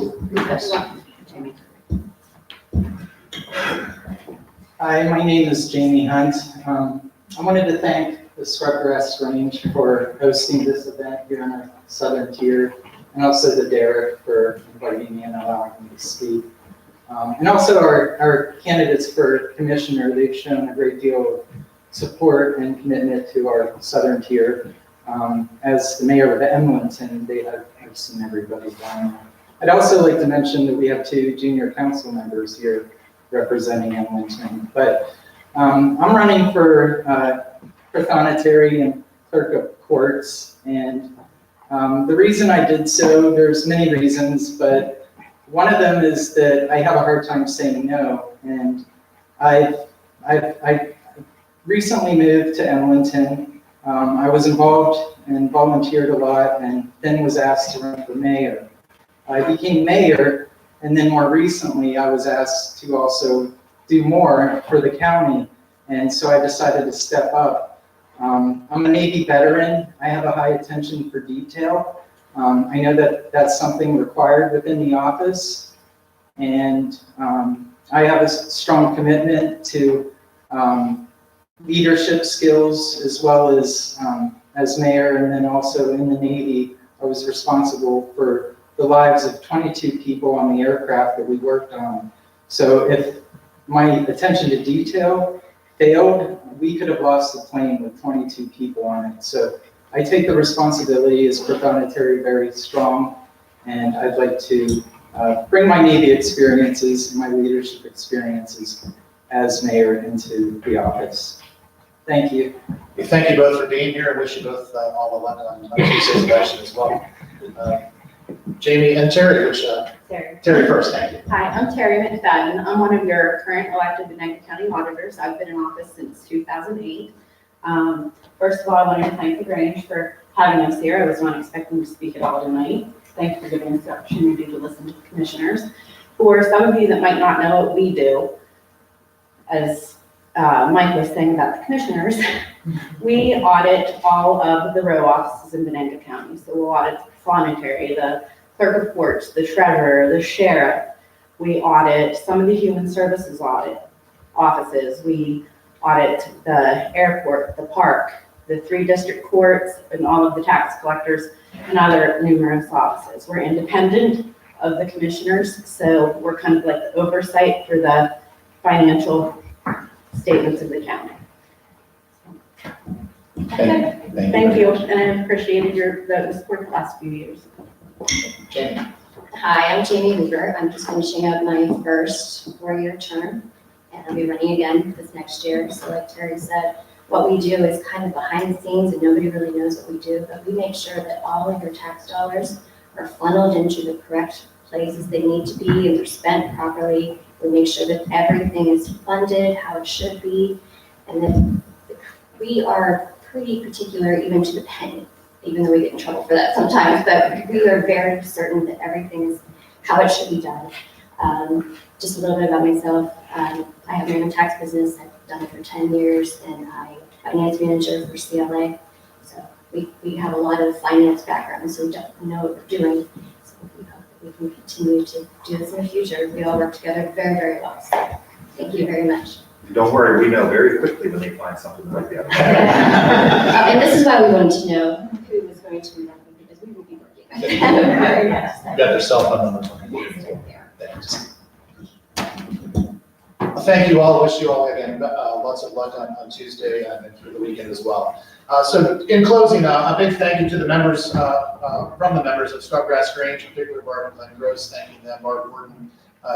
Hi, my name is Jamie Hunt. I wanted to thank the Scrubgrass Grange for hosting this event here in our southern tier, and also TheDerrick for inviting me and allowing me to speak. And also our candidates for commissioner, they've shown a great deal of support and commitment to our southern tier. As the mayor of Emlenton, I've seen everybody down there. I'd also like to mention that we have 2 junior council members here representing Emlenton. But I'm running for pathonetary and clerk of courts. And the reason I did so, there's many reasons, but one of them is that I have a hard time saying no. And I recently moved to Emlenton. I was involved and volunteered a lot, and then was asked to run for mayor. I became mayor, and then more recently I was asked to also do more for the county, and so I decided to step up. I'm a Navy veteran. I have a high attention for detail. I know that that's something required within the office, and I have a strong commitment to leadership skills as well as mayor, and then also in the Navy, I was responsible for the lives of 22 people on the aircraft that we worked on. So if my attention to detail failed, we could have lost the plane with 22 people on it. So I take the responsibility as pathonetary very strong, and I'd like to bring my Navy experiences and my leadership experiences as mayor into the office. Thank you. We thank you both for being here and wish you both all the luck on Tuesday's election as well. Jamie and Terry, Terry first, thank you. Hi, I'm Terry McFadden. I'm one of your current elected Venango County auditors. I've been in office since 2008. First of all, I wanted to thank the Grange for having us here. I was not expecting to speak at all tonight. Thanks for giving us the opportunity to listen to the commissioners. For some of you that might not know what we do, as Mike was saying about the commissioners, we audit all of the row offices in Venango County. So we'll audit the pathonetary, the clerk of courts, the treasurer, the sheriff. We audit some of the human services offices. We audit the airport, the park, the 3 district courts, and all of the tax collectors and other numerous offices. We're independent of the commissioners, so we're kind of like the oversight for the financial statements of the county. Okay, thank you, and I appreciated the support the last few years. Jamie. Hi, I'm Jamie Weaver. I'm just finishing up my first 4-year term, and I'll be running again this next year. So like Terry said, what we do is kind of behind the scenes and nobody really knows what we do, but we make sure that all of your tax dollars are funneled into the correct places they need to be and they're spent properly. We make sure that everything is funded how it should be, and then we are pretty particular even to the penny, even though we get in trouble for that sometimes, but we are very certain that everything is how it should be done. Just a little bit about myself. I have my own tax business. I've done it for 10 years, and I'm finance manager for CLA. So we have a lot of finance background, so we definitely know what we're doing. So we hope that we can continue to do this in the future. We all work together very, very well. So thank you very much. Don't worry, we know very quickly when they find something like that. And this is why we wanted to know who was going to be running, because we will be working with them very much. You got their cell phone number. Yes, right there. Thanks. Well, thank you all. Wish you all again lots of luck on Tuesday and through the weekend as well. So in closing, a big thank you to the members, from the members of Scrubgrass Grange, particularly Barb and Glenn Gross, thanking them, Mark Warden,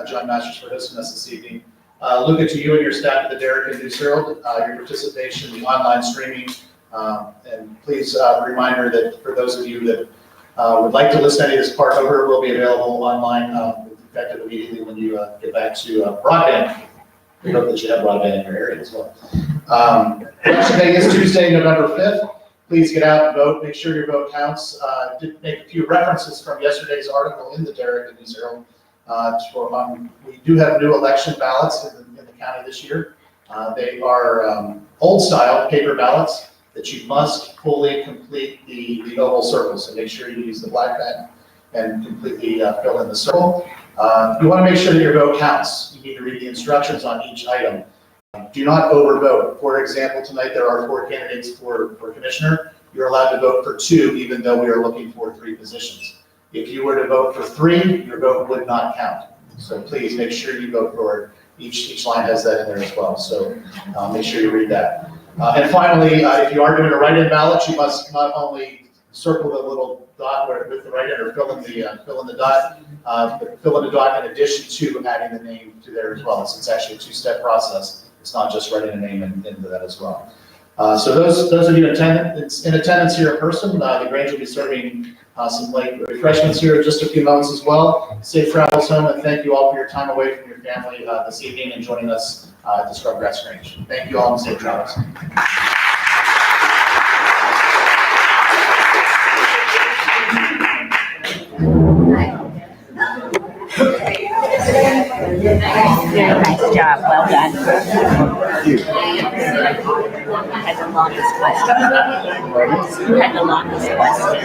John Masters for hosting us this evening. Luca, to you and your staff at the TheDerrick and News Herald, your participation, the online streaming, And please, reminder that for those of you that would like to list any of this part over, it will be available online, effective immediately when you get back to broadband. We hope that you have broadband in your area as well. Election day is Tuesday, November 5th. Please get out and vote. Make sure your vote counts. Did make a few references from yesterday's article in the Derrick and News Herald. We do have new election ballots in the county this year. They are old style paper ballots that you must fully complete the oval circle. So make sure you use the black pen and completely fill in the circle. You want to make sure that your vote counts. You need to read the instructions on each item. Do not overvote. For example, tonight there are 4 candidates for commissioner. You're allowed to vote for 2, even though we are looking for 3 positions. If you were to vote for 3, your vote would not count. So please make sure you vote for it. Each line has that in there as well. So make sure you read that. And finally, if you are doing a write-in ballot, you must not only circle the little dot with the write-in or fill in the dot, but fill in the dot in addition to adding the name to there as well. So it's actually a 2-step process. It's not just writing a name into that as well. So those of you in attendance here in person, the Grange will be serving some light refreshments here in just a few moments as well. Safe travels home, and thank you all for your time away from your family this evening and joining us at the Scrubgrass Grange. Thank you all, and safe travels. Very nice job, well done. Had the longest question. You had the longest question.